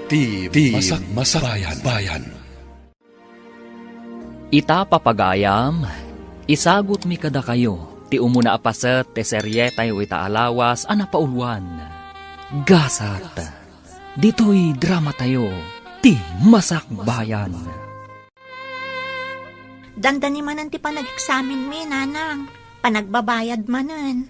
Masak bayan. Ita papagayam, isagot mi kada kayo, ti umuna apaset, ti serye tayo ita alawas, pauluan. Gasat, dito'y drama tayo, ti Masak Bayan. Dandani manan ti panag-examine mi, nanang. Panagbabayad manan.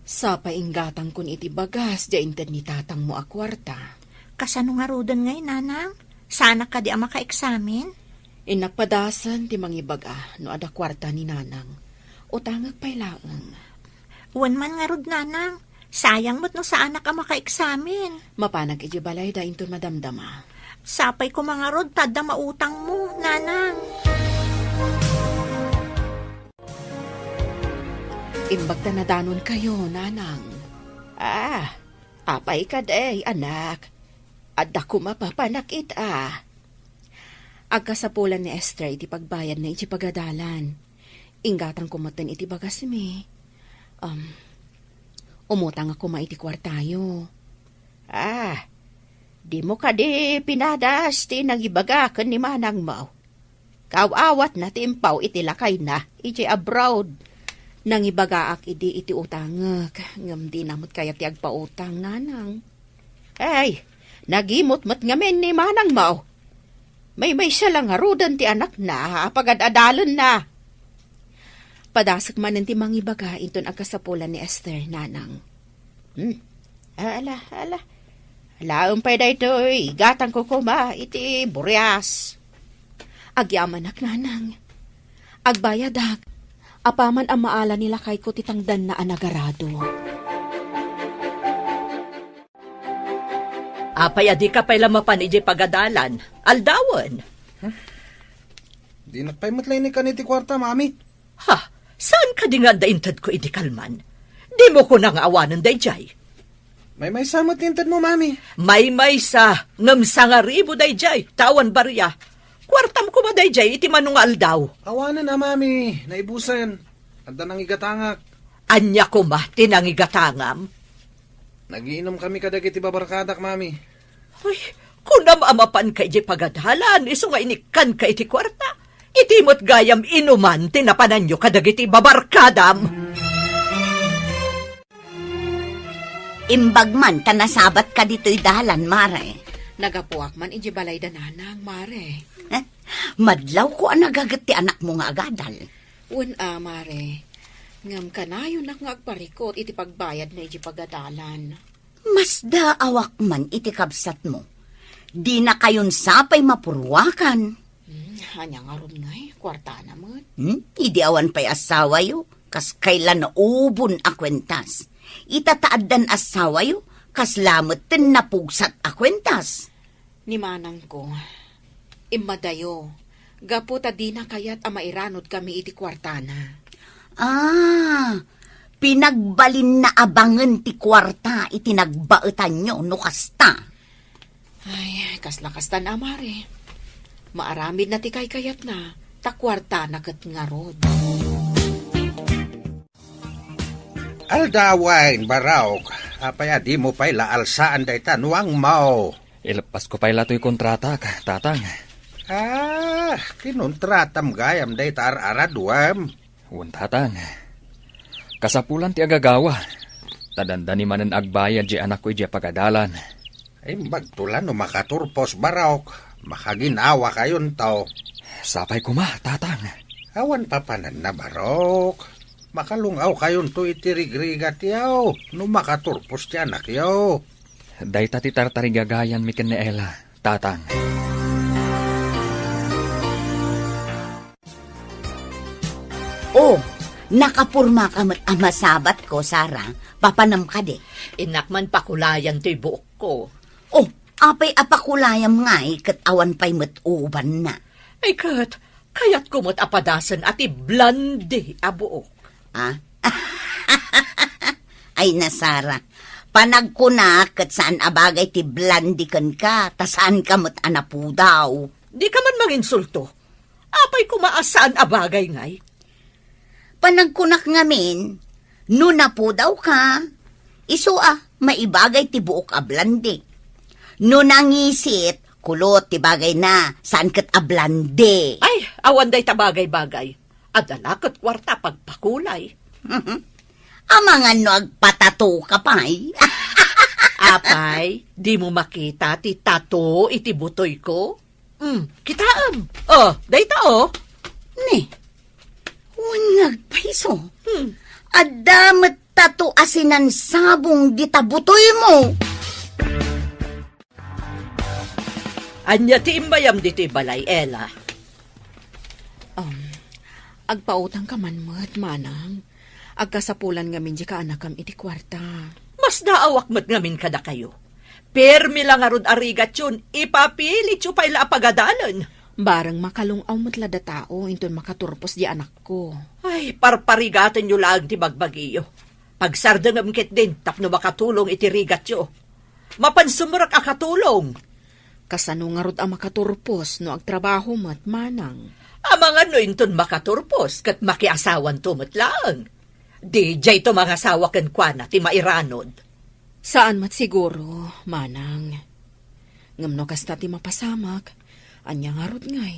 Sa painggatang kun iti bagas, jainted ni tatang mo akwarta. Kasano nga rodan ngay, nanang? Sana ka di ang maka-examine? Inakpadasan ti mangibaga no ada kwarta ni nanang. O tangag pa'y laang. Uwan man nga rod, nanang. Sayang mo't no saan ka maka-examine. Mapanag iti balay da into madamdama. Sapay ko mga rod, tada mautang mo, nanang. Imbagta na danon kayo, nanang. Apay ka day, anak. Adda ko mapapanakit Agkasapulan ni Esther iti pagbayad na iti pagadalan. Inggatang kumatan iti bagas mi. Umutang ako maiti kwartayo. Di mo ka di pinadas ti nangibagakan ni manang mau. Kawawat na timpaw iti lakay na iti abroad. Nangibagaak iti utangak. Ngam di namot kaya ti agpautang, nanang. Nagimot-mat ngamin ni manang mau. May siya lang harudan ti anak na, pagad-adalan na. Padasak man ti mangibaga inton agkasapulan ni Esther, nanang. Ala. Laumpay da ito, gatang ko kuma, iti buryas. Agyaman ak, nanang. Agbayadak, apaman ang maala nila kay ko titangdan na anagarado. Apay di ka pa'y lamapan iji pagadalan. Aldawan. Di nakpaymatlay ni kaniti kwarta, mami. Saan ka di nga daintad ko iti kalman? Di mo ko nang awanan dayjay. May samot tintad mo, mami. May sa ngam sangaribo dayjay. Tawan barya. Kwartam ko ba dayjay iti manong aldaw. Awanan na, mami. Naibusan. Anda nang igatangak. Anya ko ma, tinangigatangam. Nagiinom kami kadagiti babarkadak, mami. Ay, kung amapan ka iti pagadalan, iso nga inikan ka iti kwarta. Iti mo't gayam inuman, tinapanan nyo kadagiti babarkadam. Imbagman, tanasabat ka dito'y dalan, mare. Nagapuak man iti balay da nanang, mare. Madlaw ko ang nagagat ti anak mo nga agadal. Mare. Ngam kanayon nak nga agparikot iti pagbayad na iti pagadalan. Mas daawak man iti kabsat mo. Di na kayon sapay mapurwakan. Hanya nga ron ngay, kwarta naman. Idi awan pa'y asawa yo, kas kailan na ubon akwentas. Itataadan asawa yo, kas lamot tin napugsat akwentas. Ni manang ko, imadayo, gaputa di na kayat amairanod kami iti kwarta na. Pinagbalin na abangan ti kwarta iti nagbaetan nyo no kasta. Ay, kasla-kasta na, mare. Maaramid na ti kayat na, ta kwarta na kat nga rod. Aldawain, baraok. Apaya di mo pa'y laalsaan day tanuang mau. Ilapas ko pa'y lato'y kontrata ka, tatang. Kinontratam gayam day tar-araduam. Tatang. Kasapulan ti agagawa. Tadandani manan agbayad di anak ko iji pagadalan. Ay magtulan no makaturpos baraok. Makaginawa kayon tao. Sapay ko ma, tatang. Awan papanan na barok. Makalungaw kayon to itirigrigat yaw. No makaturpos ti anak yaw. Day tati tartarigagayan mi ken ni Ella, tatang. Nakapurma ka amasabat ko, Sara. Papanam ka di. Inakman pakulayan to'y buok ko. Apay apakulayam nga kat awan pa'y matuban na. Ay kayat kumot apadasan ati blandi abuok. Ay na, Sara. Panagkunak kat saan abagay ti blandi kan ka, tasaan ka mo't anapu daw. Di ka man manginsulto. Apay kumaasaan abagay ngay. Panagkunak ngamin, no na po daw ka. Iso maibagay ti buok ablandi. No nangisit, kulot ti bagay na, saan kat ablande. Ay, awan day tabagay-bagay. Adalakot kwarta pagpakulay. Amangan no agpatato ka pa eh. Apay, di mo makita ti tato iti butoy ko? Kitaam. Oh, dayta oh. Ne, unyag piso. Adamat tato asinan sabong ditabutoy mo. Anya ti imbayam diti balay, Ella. Agpautang ka man mo't, manang. Agkasapulan ngamin di ka anakam iti kwarta. Mas naawak mo't ngamin kada kayo. Permi lang arod arigat yun, ipapilit yung paila apagadalan. Barang makalungaw mo't lada tao, inton makaturpos di anak ko. Ay, parparigatan nyo lang ti bagbagiyo. Pagsardangam kit din, tapno makatulong iti rigat yo. Mapansumurak akatulong. Kasano nga rod ang makaturpos no agtrabaho mo't, manang. Amang ano inton makaturpos, kat makiasawan tumot lang. Di jay to mga asawa ken kwa na ti mairanod. Saan mat siguro, manang? Ngamno kasta ti mapasamak, anya nga rod ngay.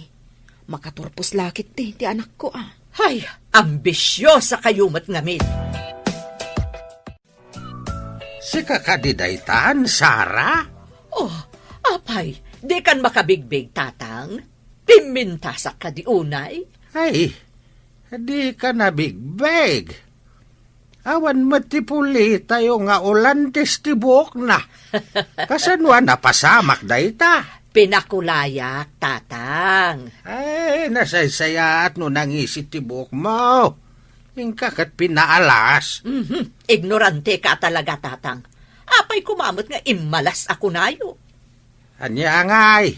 Makaturpos lakit ti anak ko ah. Ay, ambisyosa kayo mat ngamin. Si kakadidaytan, Sara? Oh, apay, di kan makabigbig tatang. Piminta sa kadiunay. Ay, di ka na bigbeg. Awan matipuli tayo nga ulantes ti buok na. Kasanwa napasamak dayta. Pinakulayak, tatang. Ay, nasaysaya at no nangisit ti buok mo. Ingkakat pinaalas. Ignorante ka talaga, tatang. Apay kumamot nga imalas ako nayo. Anya angay.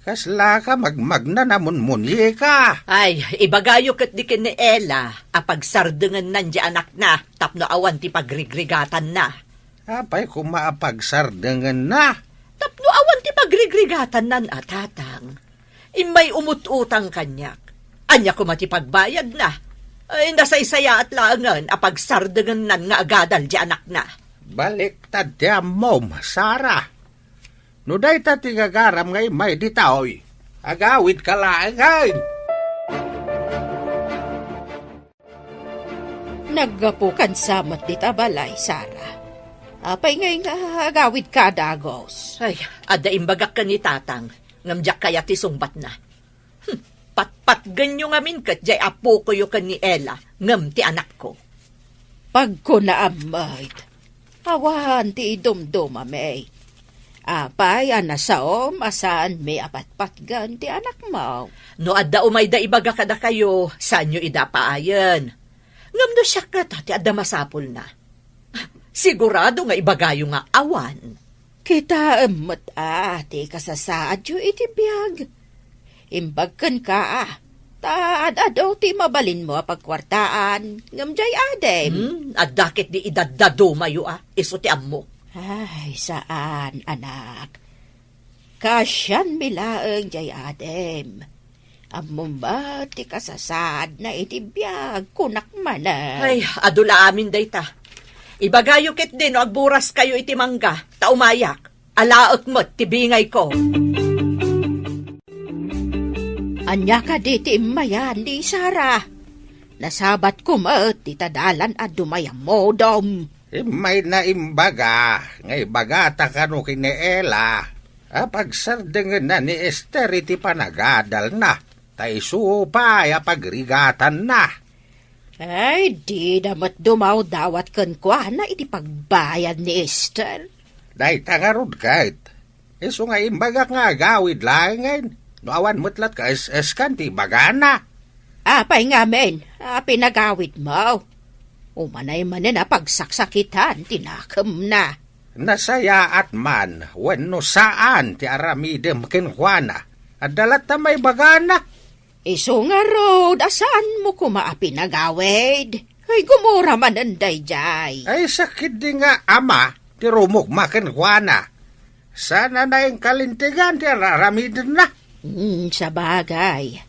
Kasla ka magmagna namun muni ka. Ay, ibagayo kat di kin ni Ella, apagsardengan nandiya anak na, tapno awan ti pagrigrigatan na. Apay kumaapagsardengan na. Tapno awan ti pagrigrigatan nan tatang. Imay umututang kanyak. Anya ko matipagbayad na. Ay, nasaysaya at langan, apagsardengan nan nga agadal di anak na. Baliktad ti amom, Sara. No day ta ti gagaram ngay may ditaoy. Agawid ka lang ngay. Naggapukan samat di tabalay, Sara. Apay ngay nga agawid ka dagos. Ay, ada imbagak ka ni tatang, ngamjak kaya ti sungbat na. Pat ganyo ngamin kat jay apo ko yung kan ni Ella, ngam ti anak ko. Pag ko naamay, awan ti idumdum amay. Apay, anasaom, asaan may apatpatgan ti anak mo. No adda umay da ibaga kada kayo, saan nyo idapaayan? Ngam no siya ka ti adda masapul na. Sigurado nga ibagayo nga awan. Kita emot ti kasasaad yu iti biyag. Imbagkan ka taad-adaw ti mabalin mo pagkwartaan, ngam jay adem. Adakit di idadado mayo iso ti ammo. Ay, saan, anak? Kasyan milaeng jay adem. Among ba ti kasasad na itibiyag kunak mana? Ay, adula amin dayta. Ibagayo kit din o agburas kayo iti mangga, taumayak. Alaot mo't tibingay ko. Anya ka di ti imayan di Sara. Nasabat ko mo't titadalan at dumayang modom. May na imbaga, ngay bagata ka no kiniela. Pagsardengan na ni Esther iti panagadal na. Taisuo pa pagrigatan na. Ay, di damat dumaw dawat kan kwa na iti pagbayad ni Esther. Day tangarod kahit. Iso nga imbaga nga gawid lang ngayon. Awan mutlat ka es-eskan ti bagana. Apay nga men, pinagawid mo. Umanay man na pagsaksakitan, tinakam na. Nasaya at man, wenno saan ti aramidem kinkwana. At dalat na may bagana. Iso nga road, asaan mo kumaapi nagawid? Ay, gumura man anday jay. Ay, sakit di nga ama, ti rumugma kinkwana. Sana na yung kalintigan ti aramidem na. Sa bagay,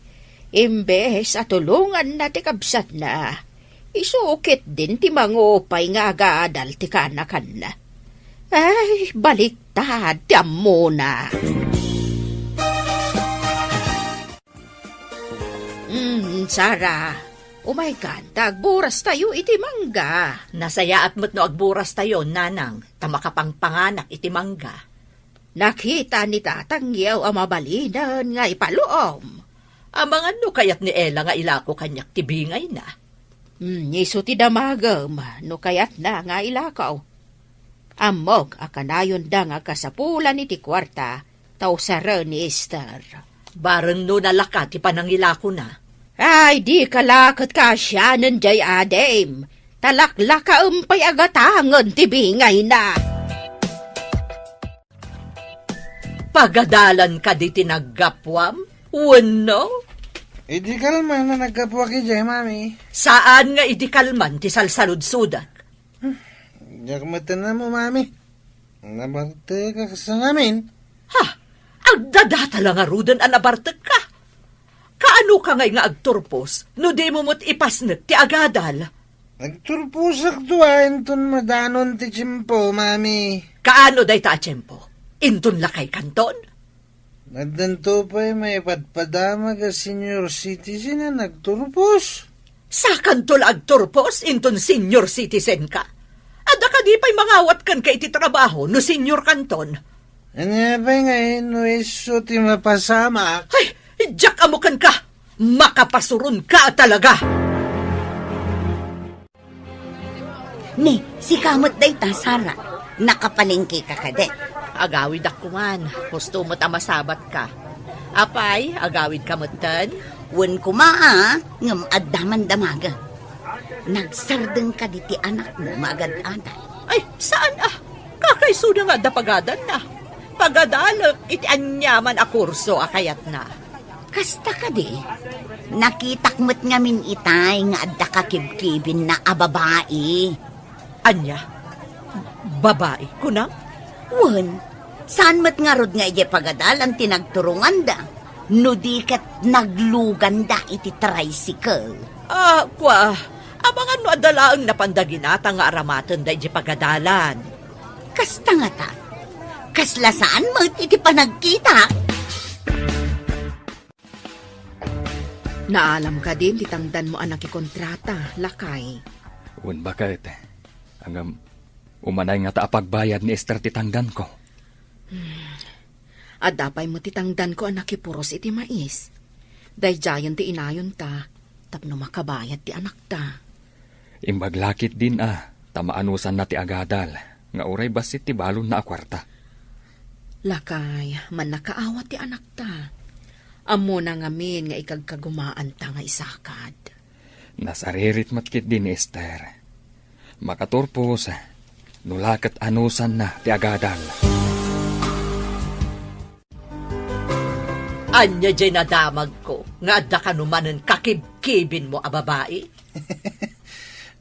imbes at tulungan na ti kabsat na. Isukit din ti mangupay nga agadal ti kanakan na. Ay, baliktad, tiyam mo na. Sarah, oh my God, tagburas tayo iti mangga. Nasayaat mo't no agburas tayo, nanang, tamakapang panganak iti mangga. Nakita ni tatang yaw ang mabalinan nga ipaluom. Amangan no kayat ni Ella nga ilako kanyak tibingay na. Iso ti damagam, no kayat na nga ilakaw. Amog akanayon da nga kasapulan iti kwarta, tau sara ni Esther. Bareng no nalaka ti panangilako na. Ay, di kalakot ka siya nanday adem. Talaklaka umpay agatangan tibingay na. Pagadalan ka di tinagapwam? Wano? Di kalman na nagkapwa ki Jay, mami. Saan nga idikalman ti salsalud-sudak? Diyak matanan mo, mami. Nabarte ka sa ngamin. Ha? Agdadata lang nga rudan anabartag ka. Kaano ka ngay nga agturpos, no di mo mo't ipasnet ti agadal? Nagturpusak tuwain ton madanon ti Chimpo, mami. Kaano day ta tiyempo? Intun lakay kanton? Nadanto pa'y may padpadama ka senior citizen na nagturpos. Sa kantol agturpos, intun senior citizen ka. Ada ka di pa'y mangawat kan ka iti trabaho no senior kanton. Ano pa'y ngayon no iso ti mapasama? Ay, Jack amukan ka! Makapasurun ka talaga! Ni, si kamot day ta, Sara. Nakapalengke ka kade. Agawid ako man, gusto mo tamasabat ka. Apay, agawid ka mo tan? Wen kumaa, ngam addaman damaga. Nagsardeng ka diti anak mo, magad-aday. Ay, saan ah? Kakaiso na nga dapagadan na. Pagadalak, iti anyaman a kurso akayat na. Kasta ka di, nakitak mo't ngamin itay nga adda kakibkibin na ababae. Anya? Babae ko na? Wen, saan mo't nga rod nga ije pagadalan tinagturungan da? No di kat naglugan da iti tricycle. Abangan no adalaang napandaginata nga aramatan da ije pagadalan. Kasta nga ta, kasla saan mo't iti panagkita? Naalam ka din, titangdan mo anak ikontrata, lakay. Un bakit? Hanggang umanay nga taapagbayad ni Esther titangdan ko. At dapay mo titangdan ko anak ipuros iti mais. Dayjayan ti inayon ta, tapno makabayad ti anak ta. Imbaglakit din tamaanusan na ti agadal, nga uray basit ti balon na akwarta. Lakay, man nakaawat ti anak ta. Amo na ngamin nga ikagkagumaan ta nga isakad. Nasaririt matkit din ni Esther. Makaturpos, nulakat anusan na ti agadal. Anya dyan nadamag ko, nga adda ka numanan kakibkibin mo a babae?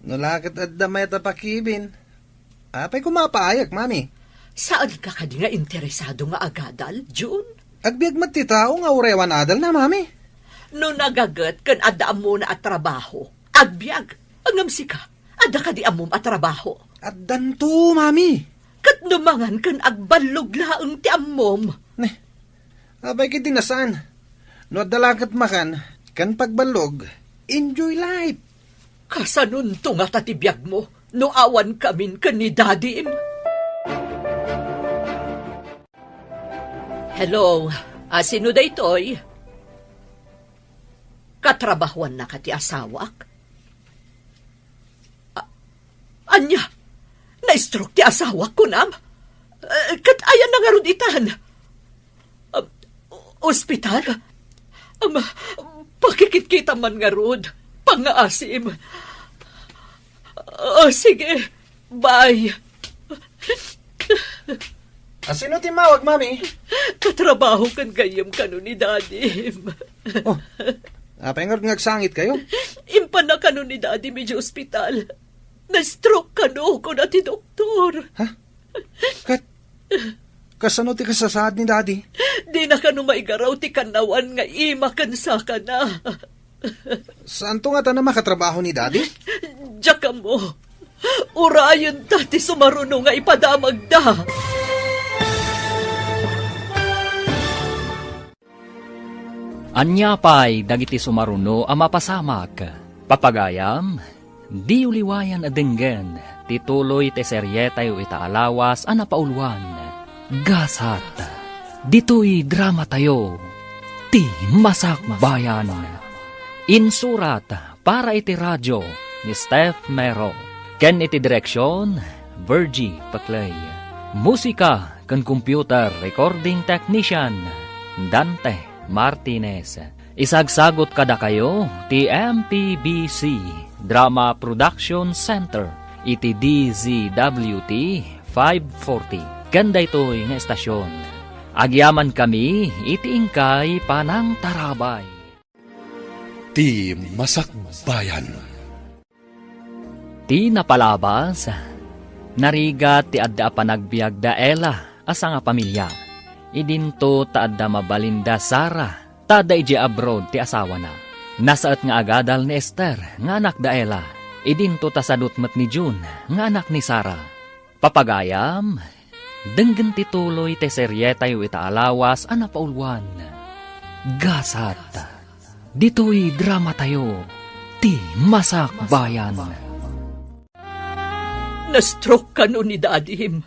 Nulakat at damay tapakibin. Apay kumapaayak, mami. Saan ka kadi nga interesado nga agadal, June? Agbiag matitao nga urewan adal na, mami. No nagagat kan adda mo na at trabaho, agbyag, angamsi ka, adda ka di amom at trabaho. At danto, mami. Kat numangan kan agbalog laang ti amom. Abay kiti nasaan. No dalakat makan, kan pagbalog, enjoy life. Kasanun to nga tatibiyag mo, no awan kamin kan ni Dadim. Hello, sino da ito'y? Katrabahuan na ka ti asawak? Anya, na-stroke ti asawak ko nam? Kat ayan na nga ruditan. Ospital? Pakikit-kita man nga rod. Pangaasim. Sige, bye. Sino timawag, mami? Katrabaho kan gayam kano ni Dadim. Apay nga ngagsangit kayo? Impan na kano ni Dadim medyo ospital. Na-stroke kano ko na ti doktor. Ha? Kasano ti kasasaad ni Daddy? Di na kano maigaraw ti kanawan nga imakansa ka na. Saan to nga ta na makatrabaho ni Daddy? Diyak mo. Urayan ta ti sumaruno nga ipadamag da. Anya pa'y dagiti sumaruno a mapasamak. Papagayam, di uliwayan adenggen, tituloy te serye tayo itaalawas a napaulwan. Gasat, dito'y drama tayo, ti masakbayan. Insurat para iti radyo ni Steph Mero. Ken iti direksyon, Virgie Paclay. Musika ken computer recording technician, Dante Martinez. Isagsagot kada kayo ti MPBC Drama Production Center iti DZWT 540. Ganda ito'y nga estasyon. Agyaman kami iti ingkay panang tarabay. Ti Masakbayan. Ti napalabas, narigat ti adda panagbiag da Ella asa nga pamilya. Idinto ta adda mabalinda Sara, tada iji abroad ti asawa na. Nasaat nga agadal ni Esther, nga anak da Ella. Idinto ta sadutmat ni June, nga anak ni Sara. Papagayam, denggen ti tuloy ti serye tayo itaalawas a napaulwan. Gasat, dito'y drama tayo, ti masakbayan. Na-stroke ka no ni Dadim.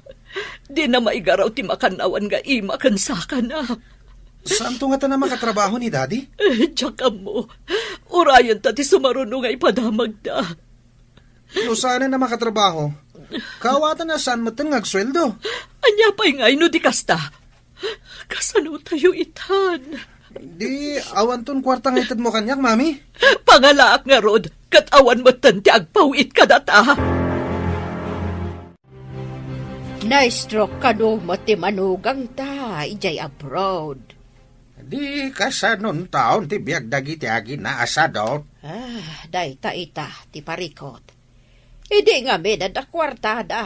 Di na maigaraw ti makanawan nga ima kan saka na. Saan to nga ta na makatrabaho ni Daddy? Tsaka mo, urayan ta ti sumaruno nga ipadamag da. No sana na makatrabaho. Kawatan na saan matan ngagsweldo. Anya pa'y nga ino di kasta. Kasano tayo itan? Di awan ton kwartang itad mo kanyak, mami. Pangalaak nga rod, katawan mo ti agpawit ka data. Na-stroke ka no, mati manugang ta, ijay abroad. Di kasanon taon ti biag dagiti agi na asado. Day ta ita, ti parikot. Idi nga da kwartada.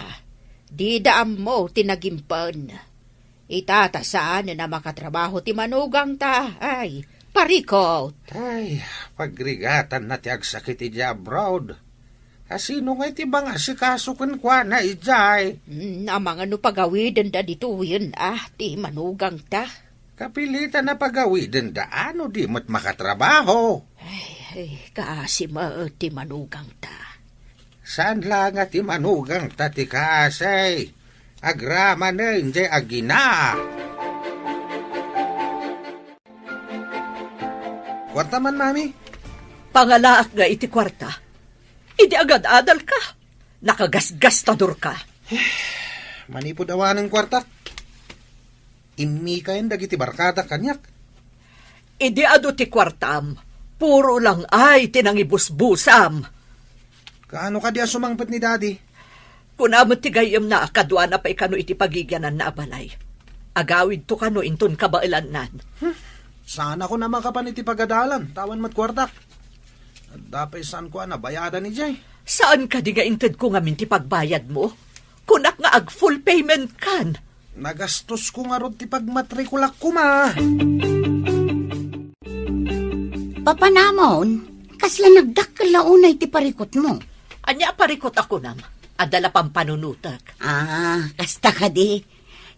Di daam mo tinagimpan. Ita ta saan na makatrabaho ti manugang ta, ay, parikot. Ay, pagrigatan na ti agsakit iti abroad. Asino nga iti bang asikasukan kwa na ijay? Amang ano pagawidin da dito yun, ti manugang ta. Kapilitan na pagawidin da ano di mo't makatrabaho. Ay, kaasima ti manugang ta. Saan lang at ti manugang ta ti kasay? Agrama na hindi agina. Kwarta man, mami. Pangalaak nga iti kwarta. Idi agad adal ka. Nakagasgastador ka. Manipod awan ng kwarta. Imi kayan dagiti barkada kanyak. Idi ado ti kwartam. Puro lang ay tinangibusbusam. Kaano ka di sumangpet ni Daddy? Kunamot ti gayam na kadwa na pa ikano iti pagigyanan na abalay. Agawid to kano inton kabailan nan. Sana ko naman kapan iti pagadalan. Tawan mat kwarta. Dapay saan ko bayadan ni Jay. Saan ka di nga inted ko nga minti pagbayad mo? Kunak nga ag full payment kan. Nagastos ko nga rod ti pagmatrikulak ko, ma. Papanamon, kasla nagdakalaunay ti parikot mo. Anya parikot ako nam. Adala pang panunutak. Kasta ka di.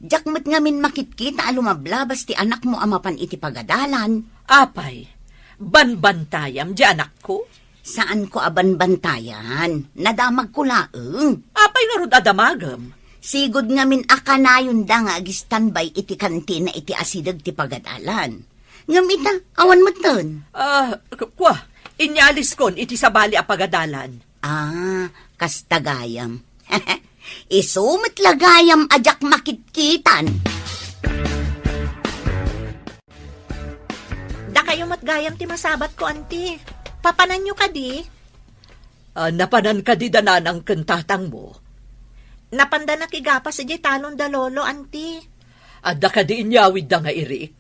Jakmat ngamin makitkita alumablabas ti anak mo amapan iti pagadalan. Apay, banbantayam di anak ko? Saan ko abanbantayan? Nadamag ko laeng. Apay nga rod adamagam. Sigod ngamin akanayon da nga agi-standby iti kantina iti asidag ti pagadalan. Ngamita, awan mo ton. Kwa, inyalis kon iti sabali a pagadalan. Kastagayam. Isumit lagayam ajak makitkitan. Da kayo matgayam ti masabat ko, auntie. Papanan nyo ka di? Napanan ka di dananang kentatang mo. Napanda nakigapas si talon da lolo, auntie. Da ka di inyawid da nga irik.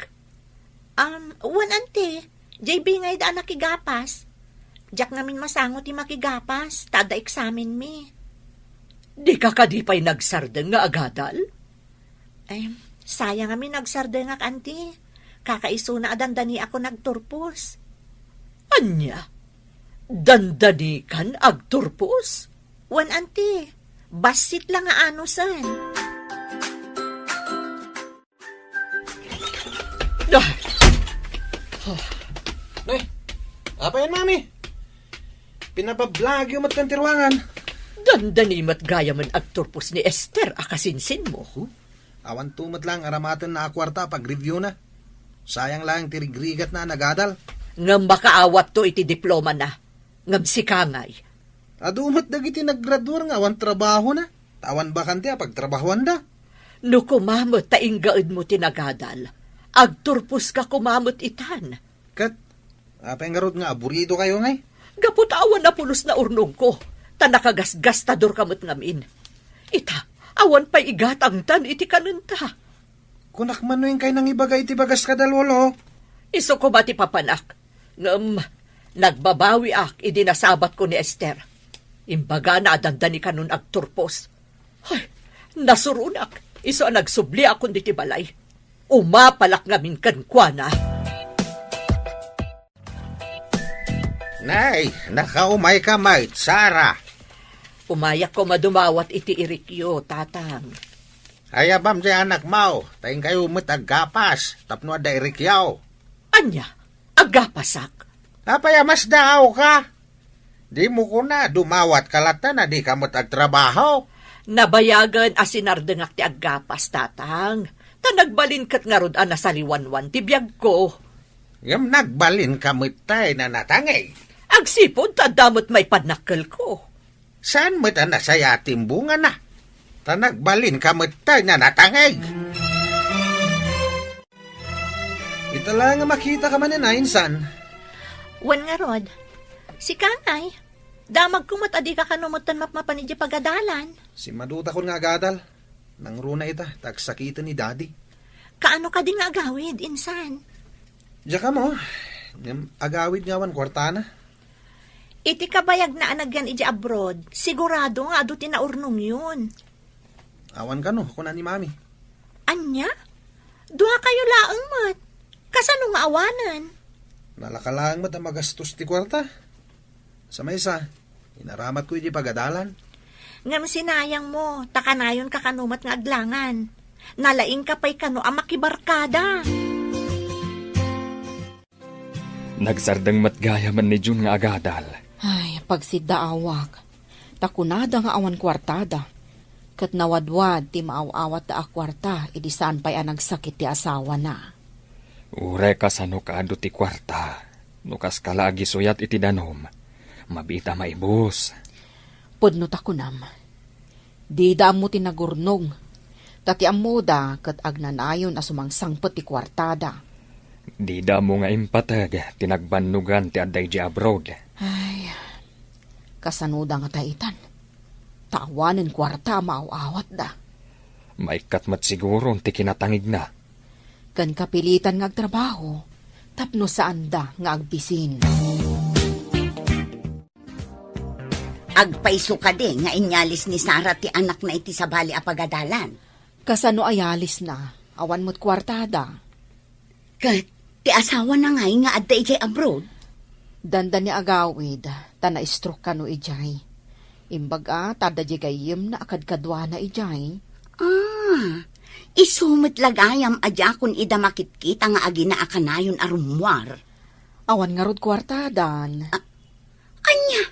Wan, auntie. JB ngay da nakigapas. Jak ngamin masango ti makigapas. Tada eksamen mi. Di ka kadipay nagsardeng nga agadal? Sayang ngamin nagsardeng nga, auntie. Kakaiso na adandani ako nagturpos. Anya? Dandani kan agturpos? Wan ante, basit lang nga ano san. Noy, apa yan, mami? Pinabablog yung matkantirwangan. Dandanimat gaya man agturpos ni Esther akasinsin mo. Awan tumat lang aramatan na akwarta pag-review na. Sayang lang tirigrigat na nagadal. Ngam makaawat to iti diploma na. Ngam sikangay. Adumat dagiti naggraduar nga awan trabaho na. Tawan bakante pagtrabahoan da. No kumamot tainggaid mo tinagadal. Agturpos ka kumamot itan. Kat, apa yung garod nga aburido kayo ngay? Gapot awan na pulos na urnong ko. Tanakagasgastador kamot ngamin. Ita, awan pa igatang tan iti kanunta. Kunak man yung kay nang ibagay iti bagas kadalwolo. Iso ko ba ti papanak? Nagbabawi idinasabat ko ni Esther. Imbaga na adandani kanun agturpos. Ay, nasurunak. Iso ang nagsubli akong diti balay. Umapalak ngamin kankwana. Nay, nakaumay ka, mait, Sara. Umayak ko madumawat iti irikyo, tatang. Ayabam di anak mau, taing kayo matagapas, tapno ada irikyaw. Anya, agapasak. Apaya mas daaw ka? Di mo ko na dumawat kalata na di ka matagtrabaho. Nabayagan asinardengak ti agapas, tatang. Tanagbalin kat nga rod anasaliwanwan ti biyag ko. Yung nagbalin ka mitay na natangay. Agsipod tadamot may panakkel ko. Saan mo't anasaya timbunga na? Tanagbalin ka mitay na natangay. Itala nga makita ka man na insan. Wan nga rod, si Kangay, damag kumot adi ka kanumutan mapmapan iti pagadalan. Si maduta ko nga agadal. Nang runa ita, tagsakitan ni daddy. Kaano ka din nga agawid, insan? Diya ka mo, agawid nga wan kwartana. Iti kabayag na anagyan iti abroad, sigurado nga ado tinaurnong yun. Awan ka no, kuna ni mami. Anya? Duha kayo laang mat. Kasano nga awanan? Nalakalang mat ang magastos ti kwarta. Sa may isa, inaramat ko iti pagadalan. Ngam sinayang mo, takanayon ka kanumat nga aglangan. Nalaing ka pa'y kano ang makibarkada. Nagsardang matgaya man ni Jun nga agadal. Ay, pagsidaawak. Takunada nga awan kwartada. Kat nawadwad ti maaw-awat da akwarta, idi saan pa'y nagsakit ti asawa na. Ure ka sa nukaado ti kwarta. Nukas kalagi suyat iti danom. Mabita maibus. Pudno takunam. Di da mo tinagurnong. Tati amuda kat agnanayon asumang sangpot ti kwartada. Di da mo nga impatag, tinagbanugan ti aday di abroad. Ay, kasanuda nga taitan. Tawanin kwarta maaw-awat da. Maikat mat siguro ti kinatangig na. Kan kapilitan nga agtrabaho, tapno saan da nga agbisin. Agpaiso ka di nga inyalis ni Sara ti anak na iti sa bali apagadalan. Kasano ayalis na, awan mo't kwartada. Kat ti asawa na nga adda ijay abroad. Danda ni agawid, tana-stroke ka no ijay. Imbaga, tada di gayim na akadkadwa na ijay. Isumit lagayam adya kun ida makitkita nga agina akanayon arumwar. Awan nga rod kwartadan. Anya,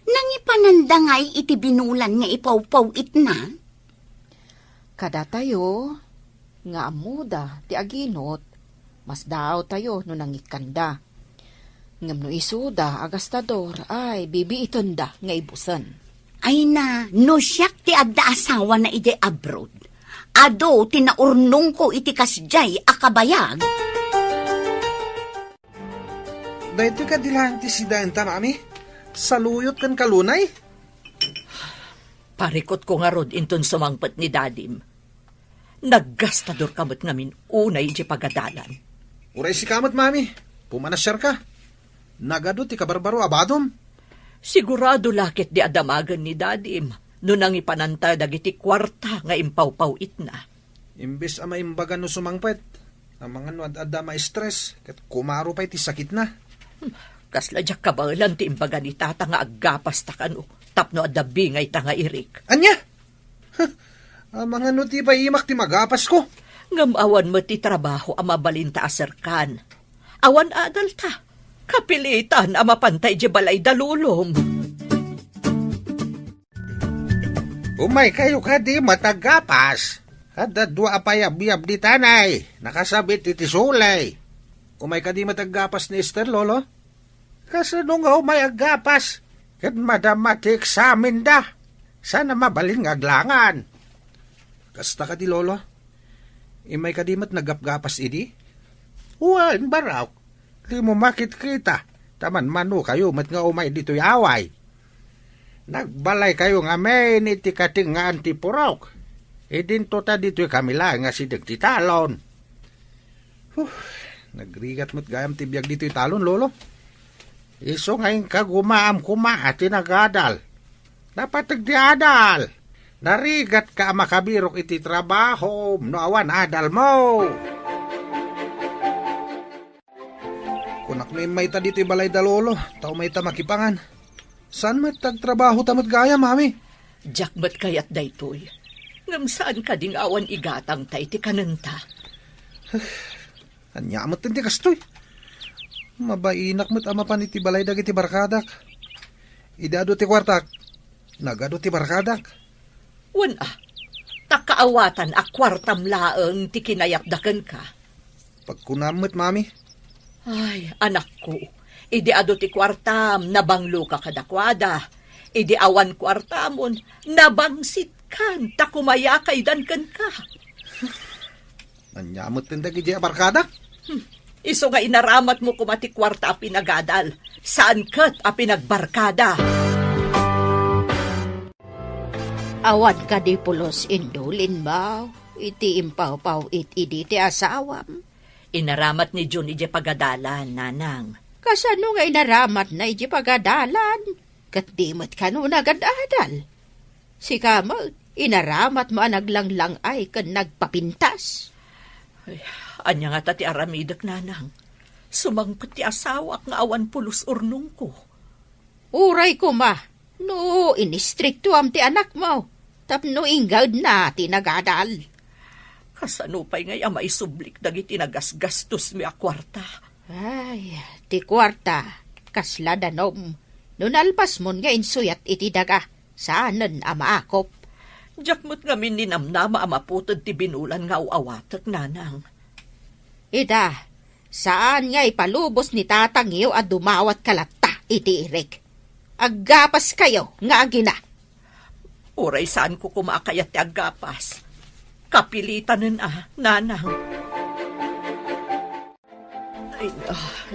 nangipanandangay iti binulan nga ipaw-paw itna? Kada tayo, nga amuda, ti aginot, mas daw tayo no nangikanda. Ngam no isuda, agastador, ay bibi itunda nga ibusan. Ay na, no siyak ti adda asawa na ide abroad. Ado, tinaurnong ko iti kasjay akabayag. Dahito ka dilanti si Danta, mami. Saluyot kan kalunay. Parikot ko nga rod inton sumangpet ni dadim. Naggastador kamot ngamin unay di pagadalan. Uray si kamat, mami. Pumanasyar ka. Nagado ti kabarbaro abadom. Sigurado lakit di adamagan ni dadim. No nang ipananta dagiti kwarta nga impaw-paw itna. Imbes ama imbagan no sumangpet. Ang mga no ad-ada ma-stress. Kat kumaro pa iti sakit na. Kasladyak kabalan ti imbaga ni tata nga aggapas ta kano. tapno adda bingay ta nga irik. Anya? Ang mga nuti pa imak ti magapas ko. Ngamawan mo ti trabaho ang mabalinta aserkan. Awan adal ta. Kapilitan ang mapantay di balay dalulong. Umay kayo ka di matagapas. Kada dua apayab-yab di tanay. Nakasabit iti sulay. Umay ka di matagapas ni Esther, Lolo? Kasano nga umay agapas? Kat madamati eksamin da. Sana mabalin nga aglangan. Kasta ka di, Lolo? Imay ka di mat nagapgapas idi? Uwan baraw. Di mo makit kita. Taman mano kayo mat nga umay dito'y away. Nagbalay kayo nga may iti kating nga antipurok. Idinto ta dito'y kamila nga si dagtitalon. Nagrigat mo't gayam tibiyag dito'y talon, Lolo. Iso ngayon kagumaam kuma at tinagadal. Dapat nagdiadal. Narigat ka makabirok iti trabaho, no awan adal mo. Kunak may ta dito'y balay da, Lolo. Tao may ta makipangan. Saan may tagtrabaho tamot gaya, Mami? Jakbat kayat daytoy. Ngam saan ka ding awan igatang ta iti kananta. Anyamat hindi kastoy. Mabainak mo't ama pan iti balay dag iti barkadak. Idado ti kwartak. Nagado ti barkadak. Wana, takaawatan a kwartam laeng ti kinayakdaken ka. Pagkunamot, Mami. Ay, anak ko, idi ado ti kwartam, nabanglo ka kadakwada. Idi awan kwartamon, nabangsit kan, takumaya kaidan kan ka. Anyamot tindag iti barkadak. Iso nga inaramat mo kumati kwarta a pinagadal. Saan kat a pinagbarkada? Awan ka di pulos indulin ba? Iti impaw-paw iti ti asawam. Inaramat ni Jun ije pagadalan, nanang. Kasano nga inaramat na iti pagadalan? Kat di mo't kano nagadadal. Si Kamal, inaramat mo anaglang-lang ay kan nagpapintas. Ay, anya nga tati aramidak, nanang. Sumangkot ti asawak nga awan pulos urnong ko. Uray ko ma, no inistrikto am ti anak mo. Tapno ingad na ti nagadal. Kasano pa'y ngay ama isublik dagiti nagasgastos mi a kwarta. Ay, ti kwarta, kasla danom. Nunalpas mon nga insuyat iti daga, saanan ama akop. Jakmut nga min ninamnama amaputod ti binulan nga uawatak, nanang. Ida, saan nga ipalubos ni tatang iyo at dumawat kalata iti irik? Aggapas kayo nga agina. Uray saan ko kumakayat ti aggapas. Kapilitan nanang. Ay,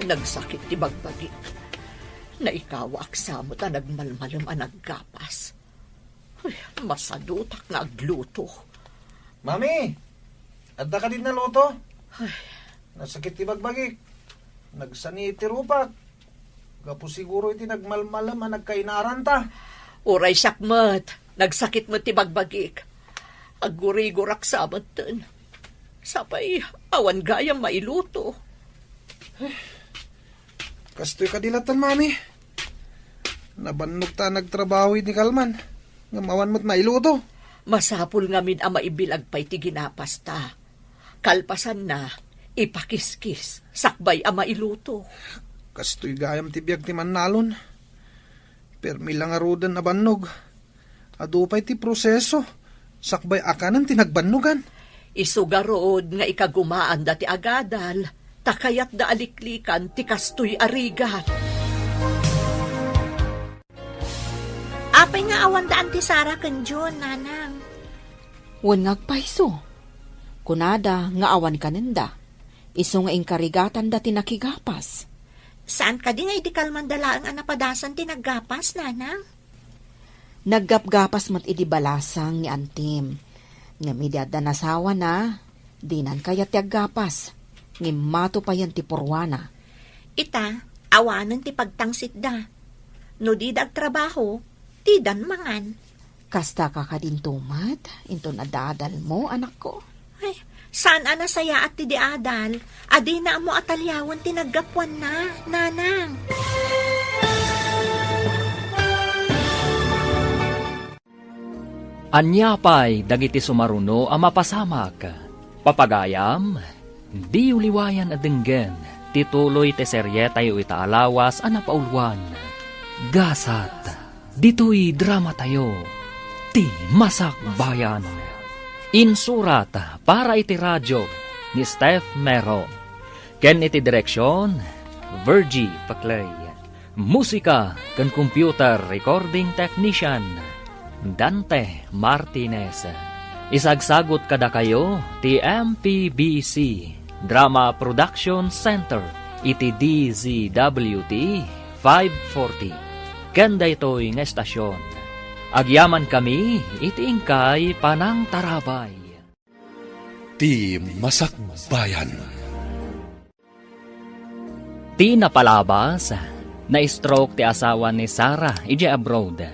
nagsakit ti bagbagi. Naikawak sa mo ta nagmalmalam ang naggapas. Ay, masadutak nga agluto. Mami, adda ka din na luto. Ay, Nasakit ti bagbagi. Nagsani iti rupak. Gapo siguro iti nagmalmalam ang nagkainaran ta. uray sakmat. Nagsakit mo ti bagbagik. Agurigurak sa amatan. Sapay, awan gayam mailuto. Kastoy kadilatan, Mami. Nabannog ta nagtrabaho ni Kalman. Ngamawan mo't mailuto. Masapul nga min ang maibilag pa'y ti ginapas ta. Kalpasan na, ipakiskis, sakbay ang mailuto. Kastoy gayam ti biyag ti Manalon. Permi lang arudan na bannog. Adupay ti proseso. Sakbay akanan tinagbannugan. Isugarod nga ikagumaan dati agadal. Takayat da aliklikan ti kastoy arigat. Apay nga awan daan ti Sara ken John, nanang. Wan ngagpaiso. Kunada nga awan kanenda. Iso nga inkarigatan dati nakigapas. Saan ka di nga idi kalmandalaang anapadasan ti naggapas, nanang? Naggapgapas mat idi balasang ni Antim. Nga midyada nasawa na, dinan kaya ti aggapas. Ngimato pa yan ti purwana. Ita, awanan ti pagtangsit da. No di trabaho, ti dan mangan. Kasta ka din tumat, into nadadal mo, anak ko. Ay, saan anasaya at ti di adal? Adi na mo atalyawan ti naggapuan na, nanang. Anyapay dagiti sumaruno a mapasamak. Papagayam, di uliwayan adenggen, tituloy te serye tayo itaalawas a napaulwan. Gasat, dito'y drama tayo, ti Masak Bayan. Insurat para iti radyo ni Steph Mero. Ken iti direksyon, Virgie Paclay. Musika ken computer recording technician, Dante Martinez. Isagsagot kada kayo ti MPBC Drama Production Center iti DZWT 540. Kenda ito'y nga estasyon. Agyaman kami iti ingkay Panang Tarabay. Ti Masak Bayan. Ti napalabas, na-stroke ti asawa ni Sarah iti abroad.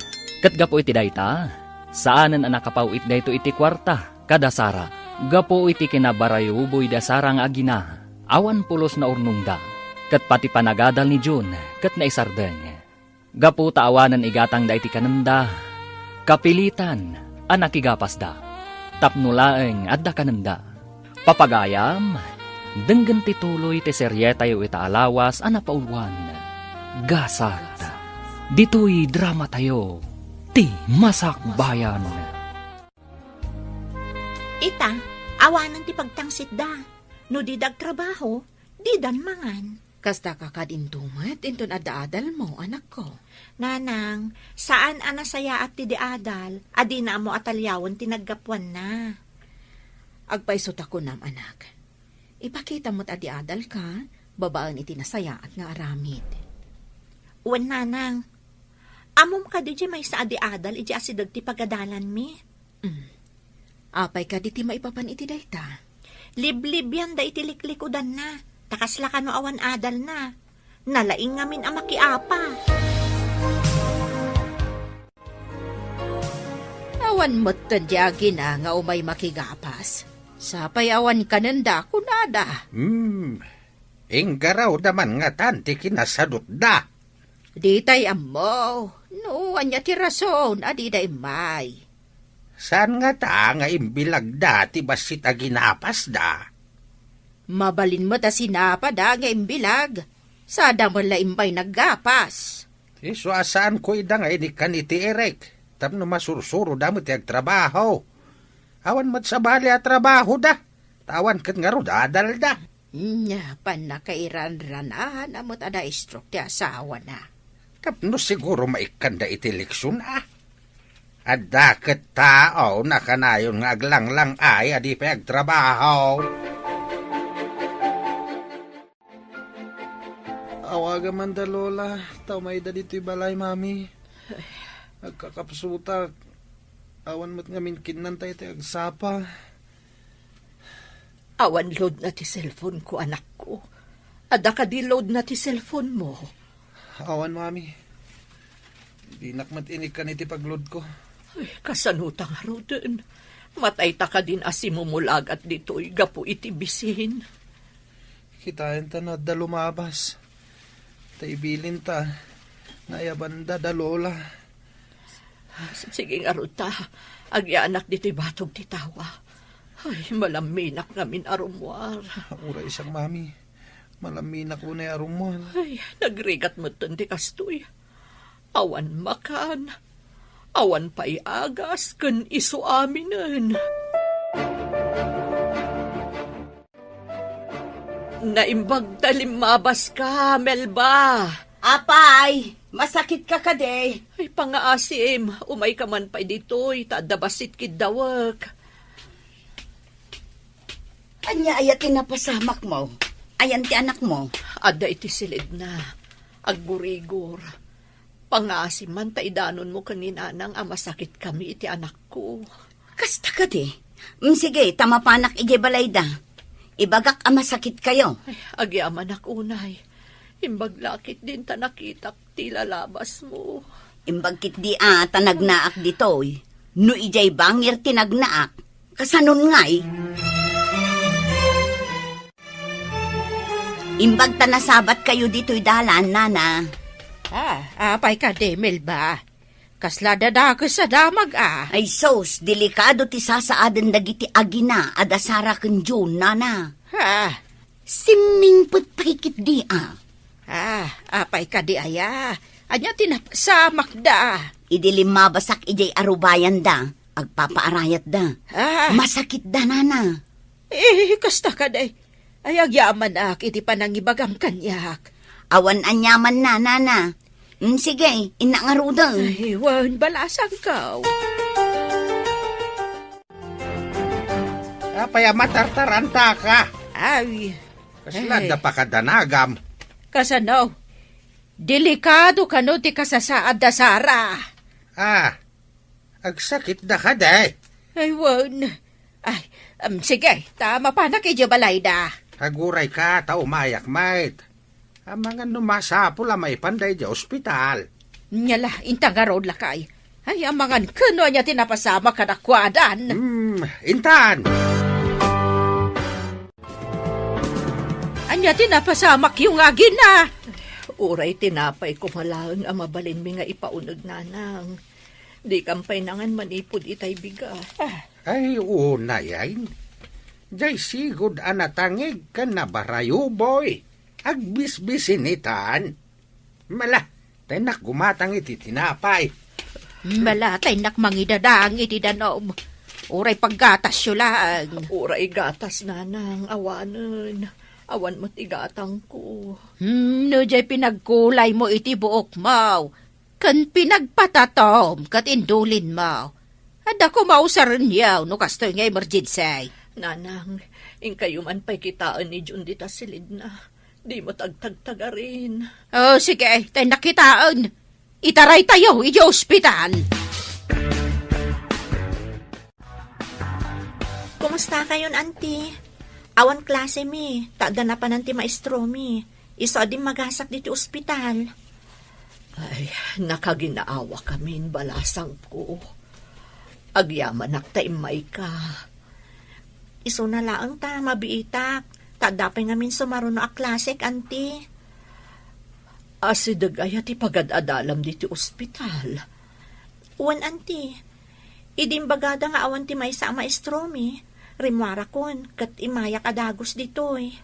Kat gapo iti dayta, saanan ang nakapawit dayto iti kwarta, kada Sarah. Gapo iti kinabarayuboy da Sarah nga agina, awan pulos na urnungda. Kat pati panagadal ni June, kat naisardeng. Gapo taawanan igatang da iti kananda, kapilitan, anak igapas da. Tapnulaeng adda kananda. Papagayam, denggan tituloy ti serye tayo itaalawas anapaulwan. Gasat, dito'y drama tayo, ti Masak Bayan. Ita, awanan ti pagtangsit da. No di trabaho, di dan mangan. Kasta kakadintumat, inton adaadal mo, anak ko. Nanang, saan anasaya at ti diadal, adi na mo atalyawan tinaggapuan na. Agpaisot ako nam, anak. Ipakita mo't adiadal ka, babaan iti nasaya at nga aramid. Uwan nanang, amom ka di may sa adiadal, iti asidag ti pagadalan mi. Apay ka di ti maipapan iti dayta. Liblib yan da iti liklikudan na. Takasla ka no awan adal na. Nalaing ngamin ang makiapa. Awan mo't tadyagi na nga umay makigapas. Sapay awan kananda kunada. Inggaraw naman nga tanti kinasadot da. Di tay amo. No, anya ti rason, adi day may. Saan nga ta nga imbilag da ti basit a ginapas da? Mabalin mo ta sinapa da nga imbilag. Sada mo la imbay naggapas. So asaan ko ida nga ini kaniti Eric? Tapno masursuro da mo ti agtrabaho. Awan mat sa bali a trabaho da. Tawan kat nga ro dadal da. Nya, panakairan-ranahan amot ada stroke ti asawa na. Tapno siguro maikanda iti leksyon At daket tao na kanayon nga aglanglang ay adi pa agtrabaho. Awaga man da lola, tamay da dito'y balay mami. Agkakapsuta, awan mo't ngamin kinan tayo tayo agsapa. Awan load na ti cellphone ko, anak ko. Ada ka di load na ti cellphone mo. Awan mami, di nakmat inik ka niti pagload ko. Ay, kasanuta nga ro din. Matay ta ka din asimumulag at dito'y gapu iti bisin. Kitain ta na da lumabas. Taibilin ta, nayabanda da lola. Sige nga ro ta, agyanak dito'y batog ti tawa. Ay, malaminak namin arumwar. Ura isang mami, malaminak ko na arumon. Ay, nagrigat mo ti kastoy. Awan makan. Awan pa'y agas kan iso aminen. Naimbag talimabas ka, Melba. Apay, masakit ka kade. Ay, pangaasim, umay ka man pa'y dito'y, tadabasit kidawag. Anya ayat napasamak mo. Ayan ti anak mo. Ada iti silid na, aggurigor. Pangaasim man taidanon mo kanina nang amasakit kami iti anak ko. Kasta ka di. Sige, tamapanak ije balayda. Ibagak amasakit kayo. Ay, agyaman ak unay. Imbaglakit din ta nakitak ti lalabas mo. Imbagkit di tanagnaak ditoy. No ijay bangir tinagnaak. Kasanon ngay. Imbag ta nasabat kayo dito'y dalan, nana. Apay ka de, Melba. Kasla dadakas sa damag Ay sos, delikado ti sasaadan dagiti agina adasara ken June, nana. Ha? Siming pagpahikit di Apay ka di aya. Anya tinapasamak da. Idilim mabasak ijay arubayan da. Agpapaarayat da. Masakit da, nana. Kasta ka day. Ay agyaman ak, iti panangibagam kanyak. Awan anyaman na, nana. Sige, inangarudang. Ay, wan, balasang ka. Apay matartaranta ka. Ay. Kaslanda pa kadanagam. Kasanaw. Delikado ka no ti kasasaad da Sara. Agsakit da ka day. Ay, wan. Ay, sige, tama pa na kay Jabalay da. Haguray ka, tao mayak mait. Ang mga numasapol may panday di ospital. Nyala, intangarod lakay. Ay, ang mga kano niya tinapasama ka na kwadan. Intan! Anya tinapasamak yung agin na. Uray tinapay ko malang ang mabalin mi nga ipaunod, nanang. Di kampay nangan manipod itay biga. Ay, una yan. Jay sigod anatangig ka na barayo, boy. Agbisbisinitan. Mala, tayo gumatang iti tinapay. Malatay nakmangidadang iti danom. Uray paggatas yun lang. Uray gatas, nanang, awanan. Awan mo't igatang ko. No, jay pinagkulay mo iti buok mo. Kan pinagpatatom, kat indulin mo. At ako mausaran yaw, no kastoy nga emergency. Nanang, kayo man pa'y kitaan ni Jun dita silid na. Di mo tagtagtagarin. Oh, sige, tayo nakitaan. Itaray tayo, iti ospital. Kumusta kayon, auntie? Awan klase mi. Tada na pa nanti maestro mi. Iso adim magasak dito ospital. Ay, nakaginaawa kami, balasang ko. Agyaman naktaimay ka. Iso na laang ta, mabiitak. Tadapay ngamin sumaruno a klasek, auntie. Asidag ay ati pagad-adalam dito ospital. Uwan, auntie. Idimbagada nga awan ti may sa maestro mi. Rimwara kon, kat imayak adagos ditoy.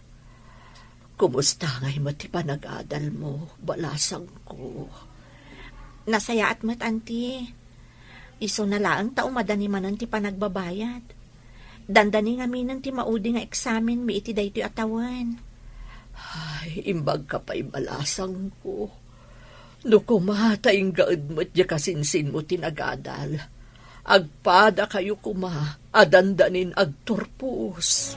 Kumusta ngay mati panag-adal mo, balasang ko? Nasaya at mat, auntie. Iso na laang ta umadani manan ti panagbabayad. Dandani nga minan ti maudi nga eksamen mi iti daytoy atawan. Ay, imbag ka pa'y balasang ko. No kumataing gaad mo't ya kasinsin mo tinagadal. Agpada kayo kuma, adandanin agturpus.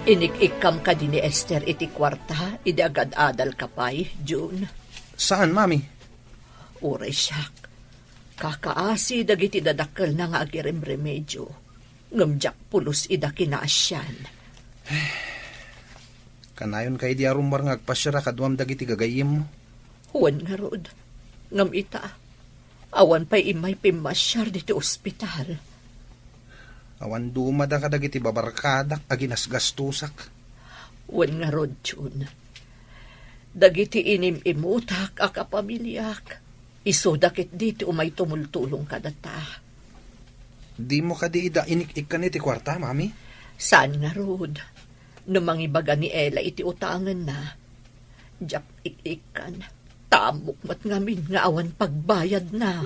Inik-ikam ka din ni Esther iti kwarta, iti agad-adal ka pa'y, June. Saan, mami? Uray siyak. Kakaasi dagiti dadakkel na nga agirem remedyo. Ngamjak pulos ida kinaasyan. Kanayon kay di arumbar nga agpasyara kadwam dagiti gagayim mo. Huwan nga rod. Ngam ita. Awan pa'y imay pimasyar dito ospital. Awan dumada ka dagiti babarkadak aginasgastusak. Huwan nga rod, June. Dagiti inim-imutak akapamilyak. Iso dakit dito umay tumultulong ka data. Di mo ka di ida inik-ik ka niti kwarta, mami? Saan nga rod? Numangibaga ni Ella iti utangan na. Diyak ik-ikan. Tamok mat ngamin nga awan pagbayad na.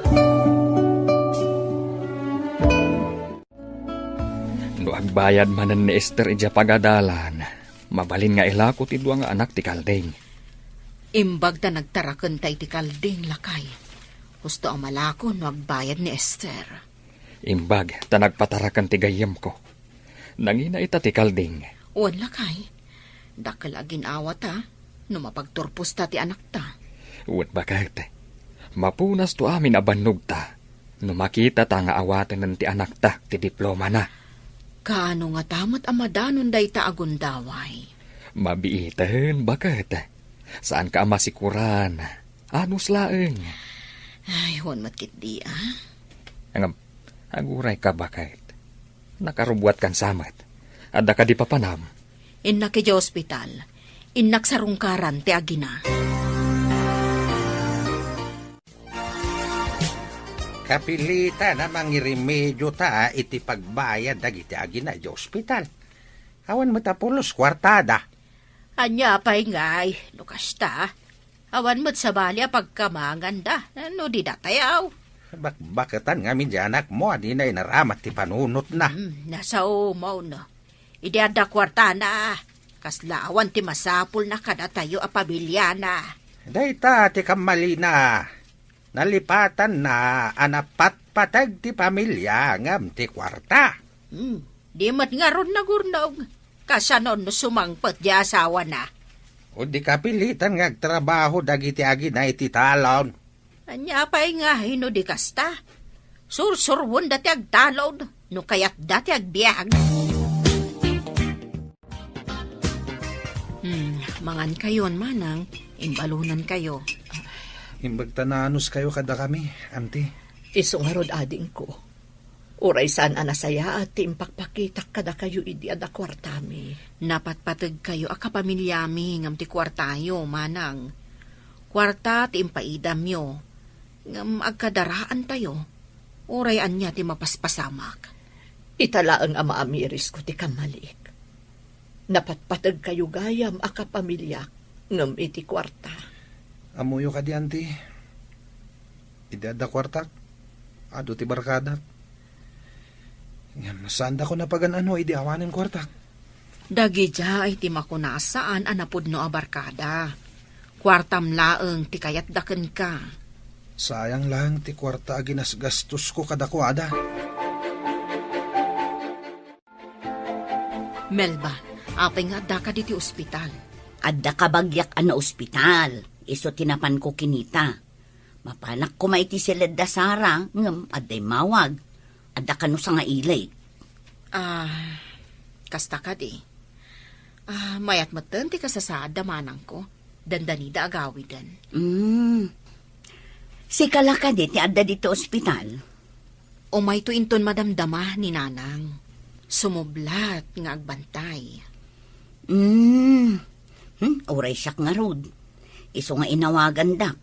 No agbayad manan ni Esther ija pagadalan. Mabalin nga ilako ti duwa nga anak ti Kalding. Imbag ta nagtarakan tay ti Kalding lakay. Gusto ang malako no agbayad ni Esther. Imbag ta nagpatarakan ti gayem ko. Nangina ita ti Kalding. Uwan lakay. Dakal agin awat ha. No mapagturpos ta ti anak ta. Uwan bakit? Mapunas to amin abannog ta. No makita ta nga awaten ng ti anak ta ti diploma na. Kaano nga tamat amadanon day ta agundaway. Mabiiten bakit? Saan ka masikuran? Anus laeng? Ay, huwan matkit di Aguray ka bakit? Nakarubuat kan samat. Adda ka di papanam. Innak iti ospital. Innak sarungkaran ti agina. Kapilita na mangiremedyo ta iti pagbayad dagiti agina di ospital. Awan mo tapulos kwartada. Anya pa'y ngay, lukas ta. Awan mo't sa bali pagkamangan da. Ano di datayaw? Bakbakatan nga min di anak mo, di na inaramat ti panunot na. Nasa umaw na. Ideada kwarta na. Kaslaawan ti masapul na kada tayo a pamilya na. Dayta ti kamali na. Nalipatan na anapat patag ti pamilya ngam ti kwarta. Di mat nga ron na gurnog. Kasanon no sumangpot di asawa na. O di kapilitan nga agtrabaho dagiti agi na iti talon. Anya pa'y nga hino di kasta. Sursurwon dati agtalon. No kayat dati agbiag. Mangan kayon manang. Imbalunan kayo. Imbagtananos kayo kada kami, auntie. Iso nga rod ading ko. Uray saan anasaya at impakpakitak kada kayo idi ada kwartami. Napatpatag kayo a kapamilyami ngam ti kwartayo, manang. Kwarta ti impaidam yo. Ngam agkadaraan tayo. Uray anya ti mapaspasamak. Itala ang ama amiris ko ti kamalik. Napatpatag kayo gayam a kapamilya ngam iti kwarta. Amuyo ka di, auntie. Idada kwartak. Ado ti barkadak. Saan ko na pagan idi awanin kwartak. Dagi dya ay ti makunasaan anapod no abarkada. Kwartam laeng ti kayat daken ka. Sayang lang ti kwarta aginas gastos ko kadakwada. Melba, apay nga da ka di ti ospital. Adda kabagyak ano ospital. Iso tinapan ko kinita. Mapanak ko maiti silad da Sara, ngam aday mawag. Adda ka no sa nga ilay. Kasta ka di. Mayat matan ti kasasada manang ko. Dandanida agawidan. Si kalaka di ti adda dito ospital. Umay to inton madamdama ni nanang. Sumublat nga agbantay. Oray siyak nga rod. Iso nga inawagan dak.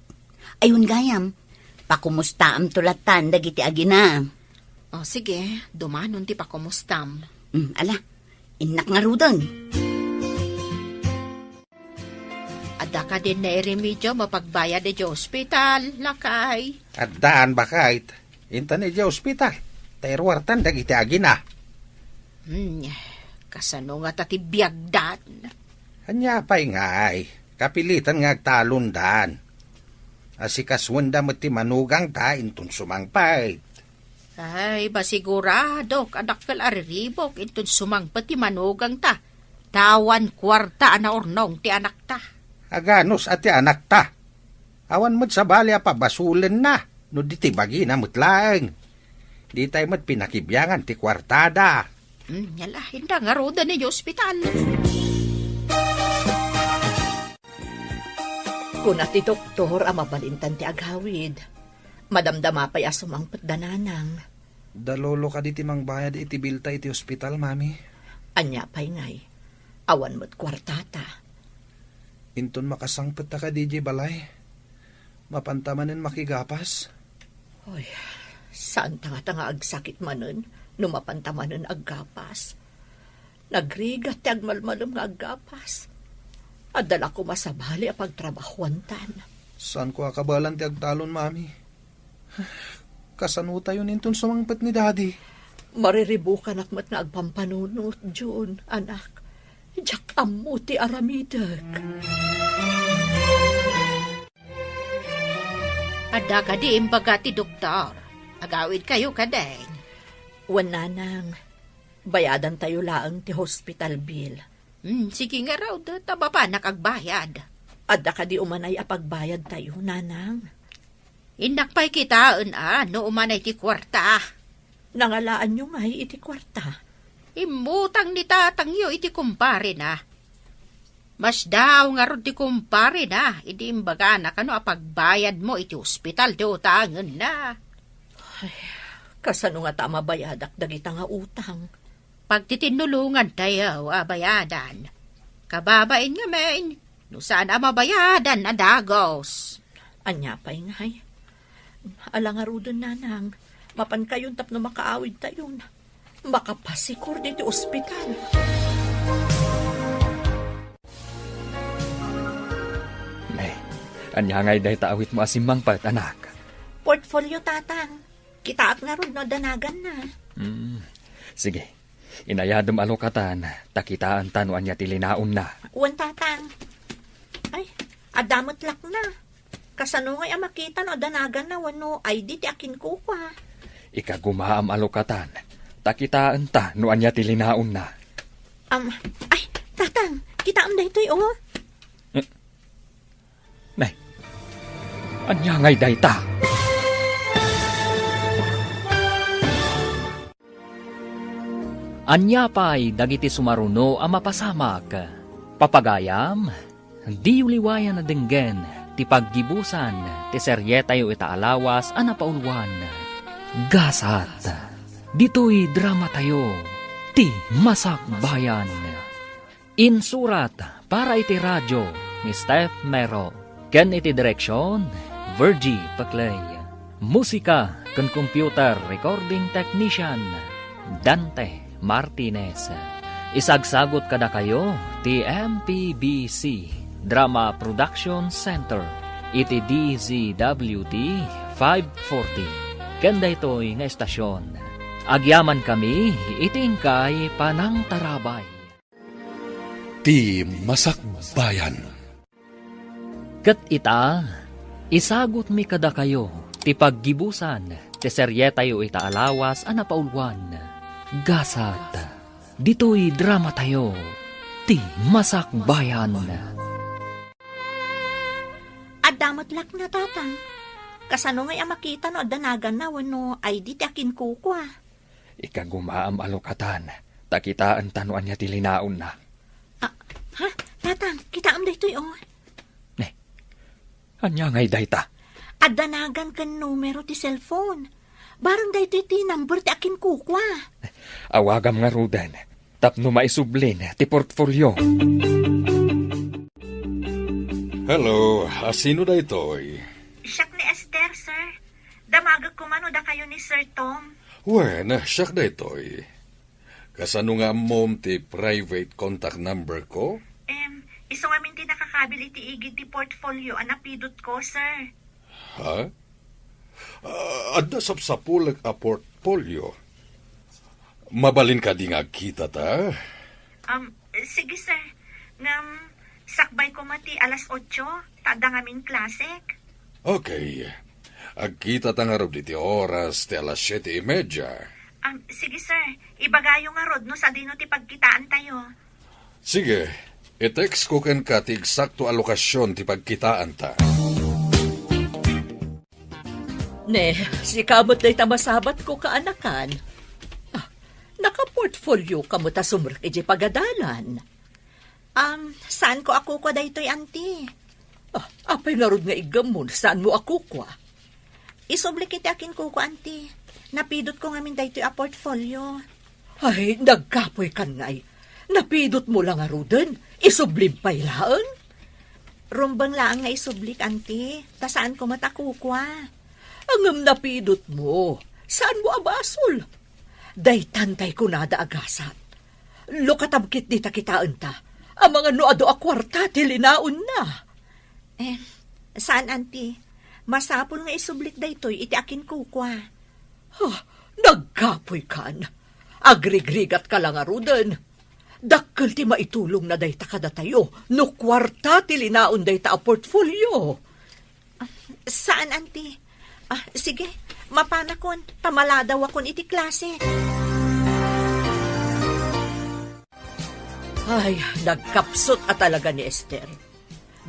Ayun gayam, pakumusta am tulatan dagiti agina. Sige, dumanon ti pakumustam. Ala, inak nga rudan. Ada ka din na remedyo mapagbayad di hospital, lakay. At daan bakait, intan di ospital. Tayarwartan dagiti agina. Kasano nga tatibiyagdan. Anya pa'y ngay. Kapilitan nga agtalundan. Asikaswanda mo ti manugang ta intun sumangpait. Ay, basigurado, kadakkel ariribok, intun sumangpait ti manugang ta. Tawan kwarta na ornong ti anak ta. Aganos at ti anak ta. Awan mo't sa bali pabasulen na, no di ti bagi na mutlaeng. Di tayo mo't pinakibyangan ti kwartada. Yala, hindi nga roda ni ospital. Kung at ti doktor mabalintan ti aghawid, madamdama pa'y asumangpot dananang. Dalolo ka di ti mangbayad iti bilta iti ospital, mami. Anya pa'y ngay, awan mo't kwartata. Inton makasangpot ta ka DJ balay. Mapantamanin makigapas. Oy, saan tanga agsakit manen, numapantamanen aggapas. Nagrigat ti agmalmalom nga aggapas. Adala ko masabali a pagtrabahuantan. Saan ko akabalan ti agtalon, mami? Kasano tayo ninton sumangpet ni daddy? Mariribukan akmat nga agpampanunot, June, anak. Diyak amu ti aramidag. Ada ka di imbaga ti doktor. Agawid kayo kadeng. Wananang, bayadan tayo laang ti hospital bill. Sige nga raw, taba pa nakagbayad. Adda ka di umanay apagbayad tayo, nanang. Inakpay kitaan no umanay ti kwarta. Nangalaan nyo ngay iti kwarta. Imutang ni tatang yo iti kumpare na. Mas daw nga ron ti kumpare na, iti imbaga na kano apagbayad mo iti ospital do tangan na. Ay, kasano nga tama bayadak dagita nga utang. Pag titinulungan tayo, bayadan. Kababain nga men, no saan mabayadan na dagos. Anya pa'y ngay. Alangarudon nanang, mapan kayon tapno makaawid tayon. Makapasikur dito ospital. Nay, anyangay day taawit mo asimang pat, anak. Portfolio tatang. Kitaak na ron no danagan na. Sige, inayadom alokatan, takitaan tanuan niya tilinaon na. Uwan tatang. Ay, adamot lak na. Kasano ngay makita no danagan na wano ay di ti akin ko pa. Ikagumaam alokatan, takitaan ta nuan niya tilinaon na. Ay, tatang, kita am daytoy oh. Nay, anyangay day ta. Anya pa'y dagiti sumaruno ang mapasamak. Papagayam, di uliwayan na denggen, ti paggibusan, ti seryetayo itaalawas, anapaulwan. Gasat, dito'y drama tayo, ti masakbayan. Insurat para iti radyo ni Steph Mero, ken iti direksyon, Virgie Paclay. Musika ken computer recording technician, Dante Martinez. Isagsagot kada kayo ti MPBC Drama Production Center iti DZWD 540 kenda ito'y nga estasyon. Agyaman kami itingkay panang tarabay. Ti Masakbayan. Ket ita isagot mi kada kayo ti paggibusan ti seryetayo itaalawas a napaulwan. Gasat, dito'y drama tayo, ti masakbayan. Adamot lak na tatang. Kasano ngay makita no danagan na wano ay di ti akin ko kwa. Ikagumaam alokatan, takitaan tanuan niya tilinaon na. Ha? Tatang, kita am daytoy oh. Anya ngay dayta? Adanagan kan numero ti cellphone. Barang daytoy ti number ti akin ko kwa. Awagam nga Ruden, tapno maisublin ti portfolio. Hello, sino da ito'y? Siyak ni Esther, sir. Damagag ko man o da kayo ni Sir Tom. Wen, siya da ito'y. Kasano nga mom ti private contact number ko? Iso nga minti nakakabili ti igid ti portfolio anapidot ko, sir. Ha? Adda sapsapulag a portfolio. Mabalin ka di nga kita ta? Sige, sir. Ngam, sakbay ko mati alas 8, tada ngamin klasek. Okay. Agkita ta nga rob diti oras ti alas 7:30. Sige, sir. Ibagayo nga rod no sa dino ti pagkitaan tayo. Sige. I-text ko ken ka ti eksakto alokasyon ti pagkitaan ta. Ne, si kamot day tamasabat ko kaanakan. Naka-portfolio kamo ta sumrek iji pagadalan. Saan ko ako kwa daytoy, auntie? Apay nga rod nga igamon, saan mo ako kwa? Isubli kiti akin ko kwa, auntie. Napidot ko ngamin daytoy a portfolio. Ay, nagkapoy kan ngay. Napidot mo lang nga ruden, isublim pa'y laan. Rumbang laang nga isublik, auntie. Ta saan ko matakukwa? Angam napidot mo, saan mo abasol? Day tantay ko nada agasat. Lokatabkit di takitaan ta. Ang mga noado a kwarta tilinaon na. Saan, auntie? Masapol nga isublik daytoy iti akin kukwa. Nagkapoy kan. Agrigrigat ka lang aruden. Dakkel ti maitulong na day ta kada tayo. No kwarta tilinaon day ta a portfolio. Saan, auntie? Sige, mapanakon. Pamaladaw akon iti klase. Ay, nagkapsot at talaga ni Esther.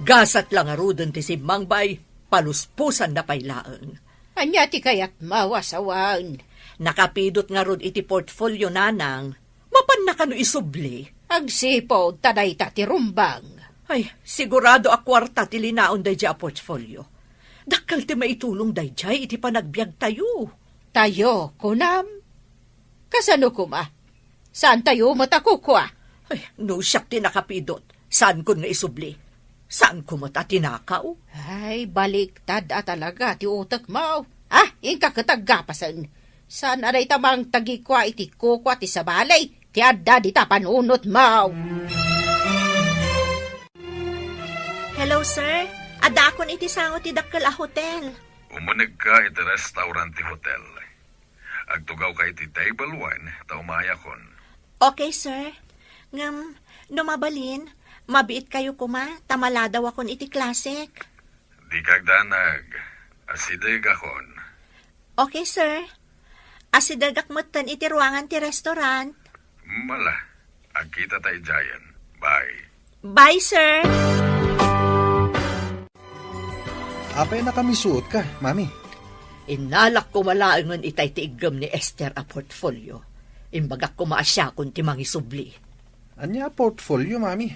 Gasat lang aruden ti si Mangbay, paluspusan na pailaan. Anya ti kayat mawasawan. Nakapidot nga rod iti portfolio nanang, mapan na kano isubli. Agsipo, taday ta ti rumbang. Ay, sigurado a kwarta ti linaon day a portfolio. Dakkal ti maitulong day jay iti panagbiag tayo. Tayo, kunam? Kasano kuma? Saan tayo matakukwa? Ay, no siyak ti nakapidot. Saan ko nga isubli? Saan ko mata tinakaw? Ay, baliktad talaga ti utak mo. Yung kakatagapasan. Saan aray tamang tagikwa iti kukwa ti sa balay, ti adda di tapanunot mau. Hello, sir. Ada akon iti sango ti dakkel a hotel. Umunag ka iti restaurant ti hotel. Agtugaw ka iti table 1, taumaya kon. Okay, sir. Ngam, numabalin, mabiit kayo kuma, tamala daw akon iti classic. Di kagdanag, asidig akon. Okay, sir. Asidagak motan iti ruangan ti restaurant. Mala, agkita tayo dyan. Bye. Bye, sir. Apay na kami suot ka, mami. Inalak ko malaangan itay ti igam ni Esther a portfolio. Imbagak ko maasya kung ti mangisubli. Anya portfolio, mami.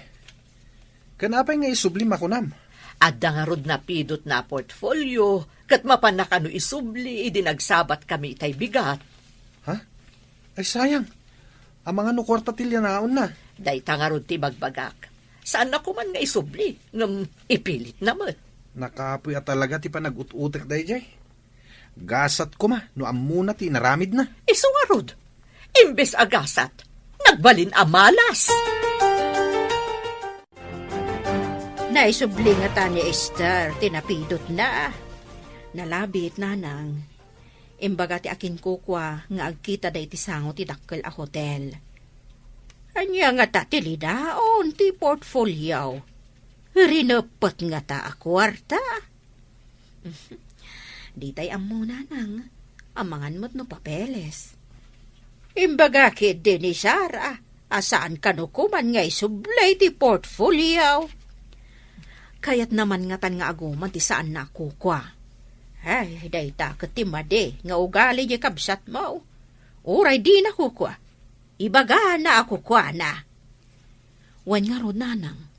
Kanapay nga isublim ako nam. Adda nga rod na pidot na portfolio, kat mapanakano isubli, idinagsabat kami itay bigat. Ha? Ay sayang. Ang mga nukwarta tilyanaon na. Dayta nga rod ti bagbagak. Saan ako man nga isubli, ngam ipilit naman. Nakapoy at talaga ti panag-ut-utek day jay. Gasat ko ma, no amuna ti naramid na. Iso nga rod, imbes agasat, nagbalin amalas. Naisubli nga ta ni Esther, tinapidot na. Nalabit nanang. Imbaga ti akin kukwa nga agkita day ti sango ti dakkel a hotel. Anya nga ta ti lidaon ti portfolio. Rinapot nga ta a kwarta. Di tay ammo nanang, amangan mo't no papeles. Imbaga kid din ni Sarah, asaan kanukuman nga isublay ti portfolio. Kayat naman nga tan nga aguman ti saan na kukwa. Ay, day ta katimade nga ugali di kabsat mo. Uray di na kukwa. Ibaga na ako kwa na. Wan nga ro nanang.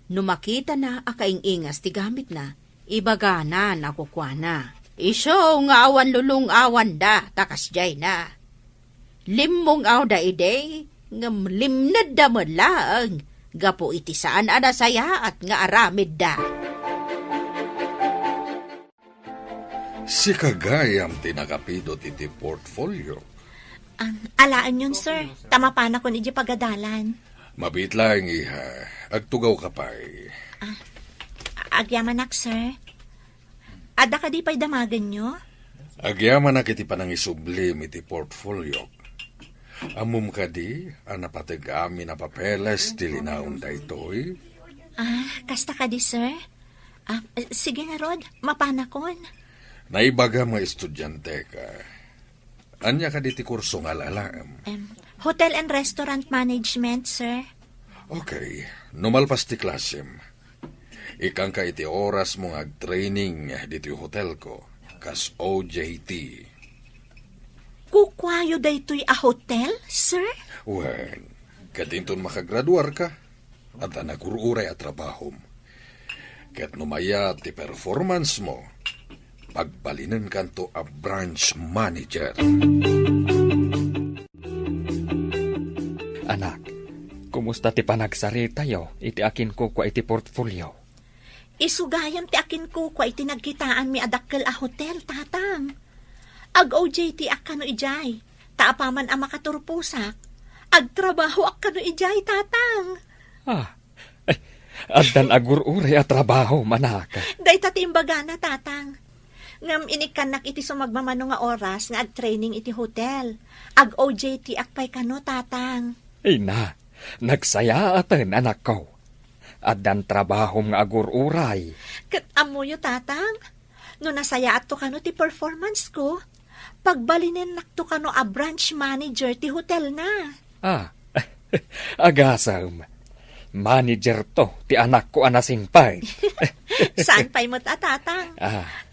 Numakita na akaing-ingas ti gamit na, ibaga na nakukwa na. Iso nga awan lulong awan da, takas jay na. Limong aw da ide, ngam limnad da malaang, gapo iti saan anasaya at nga aramid da. Si kagayam tinakapidot iti portfolio. Alaan yun, sir. Tama pa na ko ni pagadalan. Mabit lang iha, agtugaw ka pa'y. Agyamanak, sir. Ada ka di pa'y damagan nyo? Agyaman na kiti panang isublim iti portfolio. Amum ka di, anapatag amin na papeles tilinaon da ito'y. Kasta ka di, sir. Sige nga, Rod. Mapanakon. Naibaga mga estudyante ka. Anya ka di ti kurso nga lalaam. Hotel and Restaurant Management, sir. Okay, numalpas ti klasim. Ikang ka iti oras mong ag-training diti hotel ko, kas OJT. Kukwayo da ito'y a hotel, sir? Wen, kadinton makagraduar ka, at nagururay at trabahom. Kat numaya ti performance mo, pagbalinin kanto a branch manager. Anak, kumusta ti panagsarita yo, iti akin kukwa iti portfolio? Isugayam ti akin kukwa iti nagkitaan mi adakkel a hotel, tatang. Ag-OJT akano ijay, taapaman ang makaturpusak. Agtrabaho akano ijay, tatang. Addan agur-uray at trabaho, manaka. Day tati imbaga na, tatang. Ngam inikanak iti sumagmamano nga oras nga ag-training iti hotel. Ag-OJT akpay kano, tatang. Ay na, nagsaya atan anak ko. Addan trabaho nga agur-uray. Kat amuyo, tatang. No nasaya ato kano ti performance ko, pagbalinin nakto kano a branch manager ti hotel na. Agasam. Manager to, ti anak ko anasingpay. Saan pa'y mo't tatang?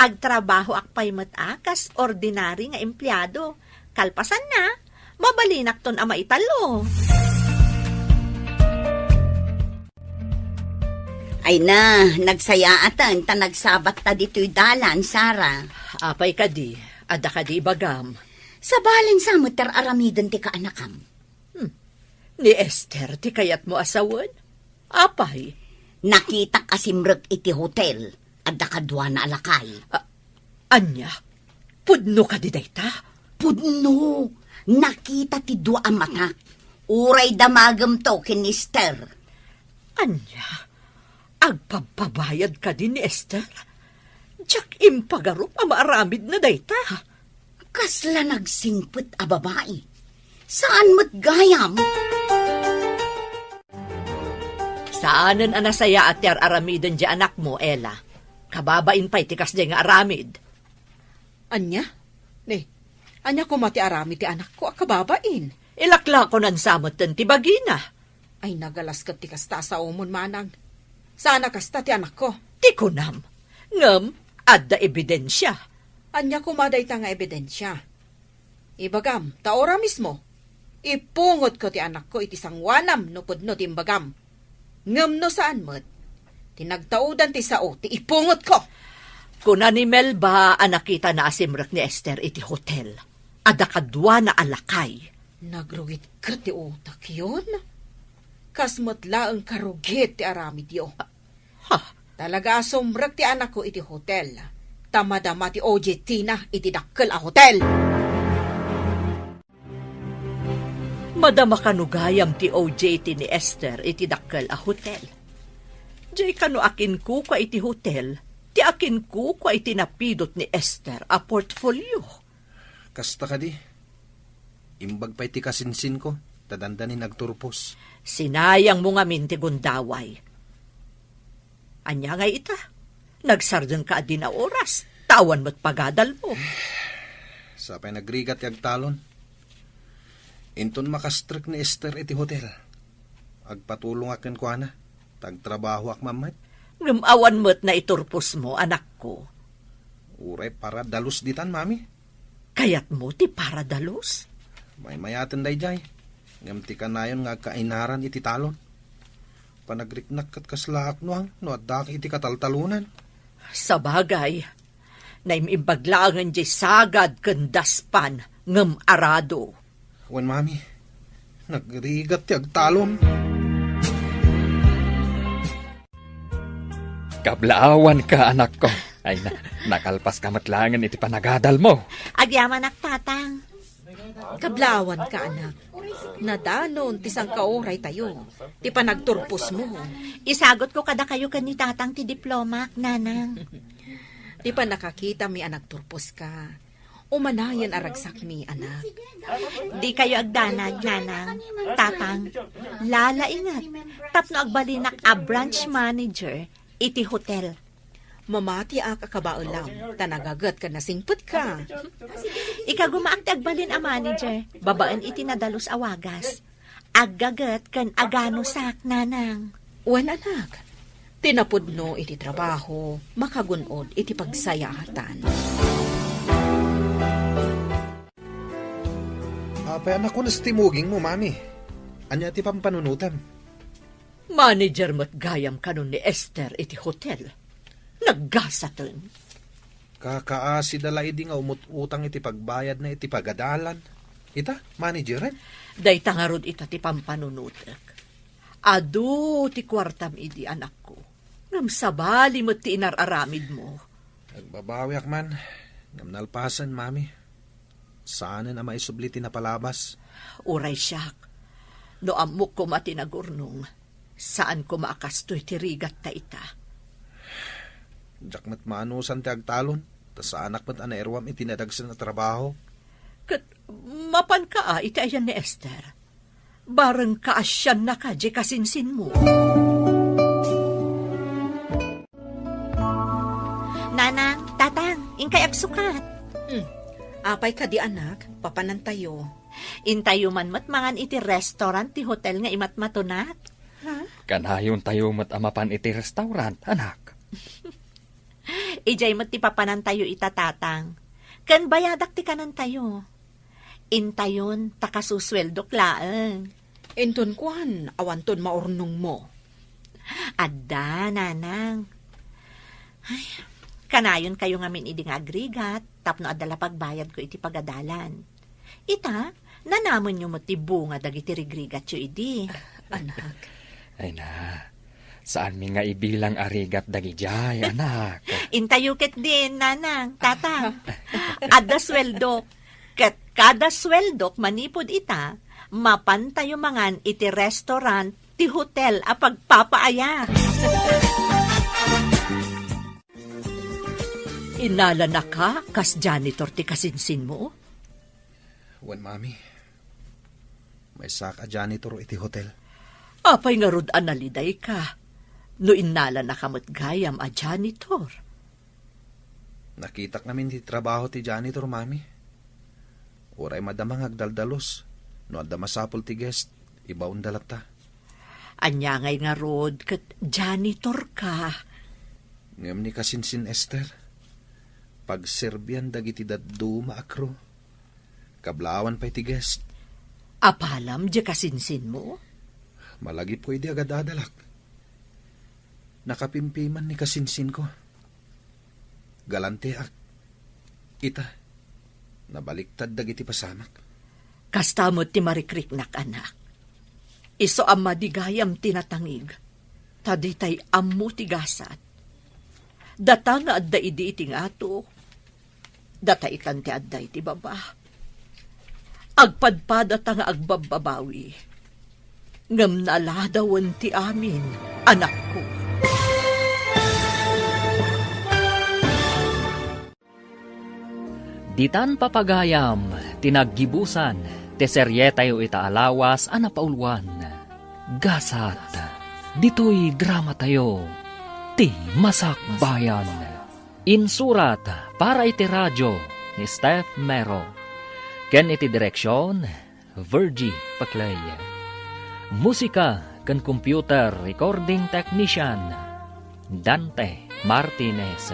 Agtrabaho akpay mo't kas ordinary nga empleyado. Kalpasan na, mabalinak ton ama italo. Ay na, nagsayaatan, ta nagsabat ta dito'y dalan, Sara. Apay ka di, ada ka di bagam. Sa balin sa muter aramidon ti kaanakam. Ni Esther, ti kayat mo asawan? Apay? Nakita kasimrek iti hotel, ada kadwa na alakay. Anya? Pudno ka di dayta? Pudno, nakita ti dua ang mata. Uray damagam to kin Esther. Anya, agpapabayad ka din ni Esther? Diyak impagarup ang maaramid na dayta. Kasla nagsingpet a babae. Saan mo't gayam? Saanan anasaya at yar aramiden di anak mo, Ella? Kababain pa'y tikas di nga aramid. Anya? Anya ko mati arami ti anak ko, akababain. Ilakla ko nan samot ten ti bagina. Ay nagalas kat ti kasta sa umon manang. Sana kasta ti anak ko. Ti kunam. Ngem, adda ebidensya. Anya ko maday ta nga ebidensya. Ibagam, taora mismo. Ipungot ko ti anak ko iti sangwanam no pudno ti imbagam. Ngem no saan mo't. Tinagtaudan ti sao, ti ipungot ko. Kuna ni Melba nakita na asimrek ni Esther iti hotel. Adda kadwa na alakay. Nagrugit ka ti utak yun? Kasmatla ang karugit ti aramid yo. Ha? Talaga asumrek ti anak ko iti hotel. Tamadama ti OJ Tina iti dakkel a hotel. Madama kanugayam ti OJT ni Esther iti dakkel a hotel. Jay kano akin ko kwa iti hotel, ti akin ko kwa iti napidot ni Esther a portfolio. Kasta ka di. Imbag pa'y ti kasinsin ko, tadanda ni nagturpos. Sinayang mo nga minti gundaway. Anya nga ita, nagsardan ka di na oras, tawan mo't pagadal mo. Sa pa'y nagrigat yag talon. Inton makastrik ni Esther iti hotel. Agpatulong akin ko ana, tagtrabaho ak mamay. Ngamawan mo't na iturpos mo, anak ko. Uray para dalus ditan, mami. Kayat mo ti para dalos. May mayaten day jay. Ngam ti kanayon nga kainaran iti talon. Panagriknak kat kaslaak nuang no addak iti kataltalunan. Sa bagay, naimimbaglaangan di sagad kandaspan ngam arado. Wan mami, nagrigat ti agtalon. Kablaawan ka, anak ko. Ay, nakalpas ka matlangan iti panagadal mo. Agyaman ak tatang. Kablawan ka anak. Nadanon ti sang kauray tayo. Ti panagturpos mo. Isagot ko kada kayo ni tatang ti diploma, nanang. Ti pa nakakita mi anak turpos ka. Umanayan aragsak mi anak. Di kayo agdanag, nanang. Tatang, lalaingat. Tapno agbalinak a branch manager iti hotel. Mamati ak akabaulam. Tanagagat ka nasingput ka. Ikagumaak ti agbalin a manager, babaan iti nadalos awagas. Aggagat kan agano sak, nanang. Wan anak. Tinapudno iti trabaho, makagunod iti pagsayatan. Apay anak ko nastimuging mo, mami. Anya ti pampanunutan. Manager mo't gayam kanon ni Esther iti hotel. Naggasatan. Kakaasi dalay di nga umututang iti pagbayad na iti pagadalan. Ita, manager rin. Day tangarod ita ti pampanunutek. Ado ti kwartam idi anak ko. Ngam sabali mo't ti inararamid mo. Nagbabawi ak man. Ngam nalpasan, mami. Saan na maisubli ti napalabas? Uray siyak. No amok ko matinagurnong. Saan ko maakastoy ti rigat ta ita? Diyak mat maanusan ti agtalon. Tas sa anak mat anairwam itinadagsan na trabaho. Kat mapan ka iti ayan ni Esther. Barang kaasyan na ka di kasinsin mo. Nanang, tatang, ingkay agsukat. Apay ka di anak, papanan tayo. Intayo man mat mangan iti restaurant ti hotel nga imat matunat. Kanayon tayo matamapan iti restaurant, anak. Ijay mat ti papanan tayo itatatang. Kan bayadak ti kanan tayo. Intayon takasusweldo klaeng. Enton kuan, awanton maurnong mo. Adda, nanang. Ay, kanayon kayo ngamin idi nga agrigat, tapno adala pagbayad ko iti pagadalan. Ita, nanamon nyo mo ti bunga dagiti rigrigat yo idi. Anak. Ay na, Saan mi nga ibilang arigat dagijay, anak? Intayuket din, nanang, tatang. Ada sweldo. Ket kada sweldo manipod ita, mapan tayo mangan iti restaurant, ti hotel a pagpapaaya. Inala na ka, kas janitor ti kasinsin mo? Wan, mami. May saka janitor iti hotel. Apay nga rod analiday ka. No inala na kamot gayam a janitor. Nakita namin ti trabaho ti janitor, mami. Oray madamang agdaldalos. No adda masapol ti guest, ibaon dalata. Anya ngay nga rod, kat janitor ka. Ngam ni kasinsin Esther. Pagserbian dagiti daddo maakro. Kablawan pa iti guest. Apalam di kasinsin mo? Malagi po idi agad adalak. Nakapimpiman ni kasinsin ko. Galante ak. Ita. Nabaliktad dagiti pasamak. Kastamot ti marikriknak anak. Iso ang madigayam tinatangig. Taditay ammo ti gasat. Data nga adda idi iti nga ato. Data itan ti adda iti baba. Agpadpadata nga agbababawi. Ngam naladawan ti amin, anak ko. Ditan papagayam, tinaggibusan, teserye tayo itaalawas, anapaulwan. Gasat, dito'y drama tayo, ti Masakbayan. Insurat para iti radyo ni Steph Mero. Ken iti direksyon, Virgie Paclay. Musika ken computer recording technician, Dante Martinez.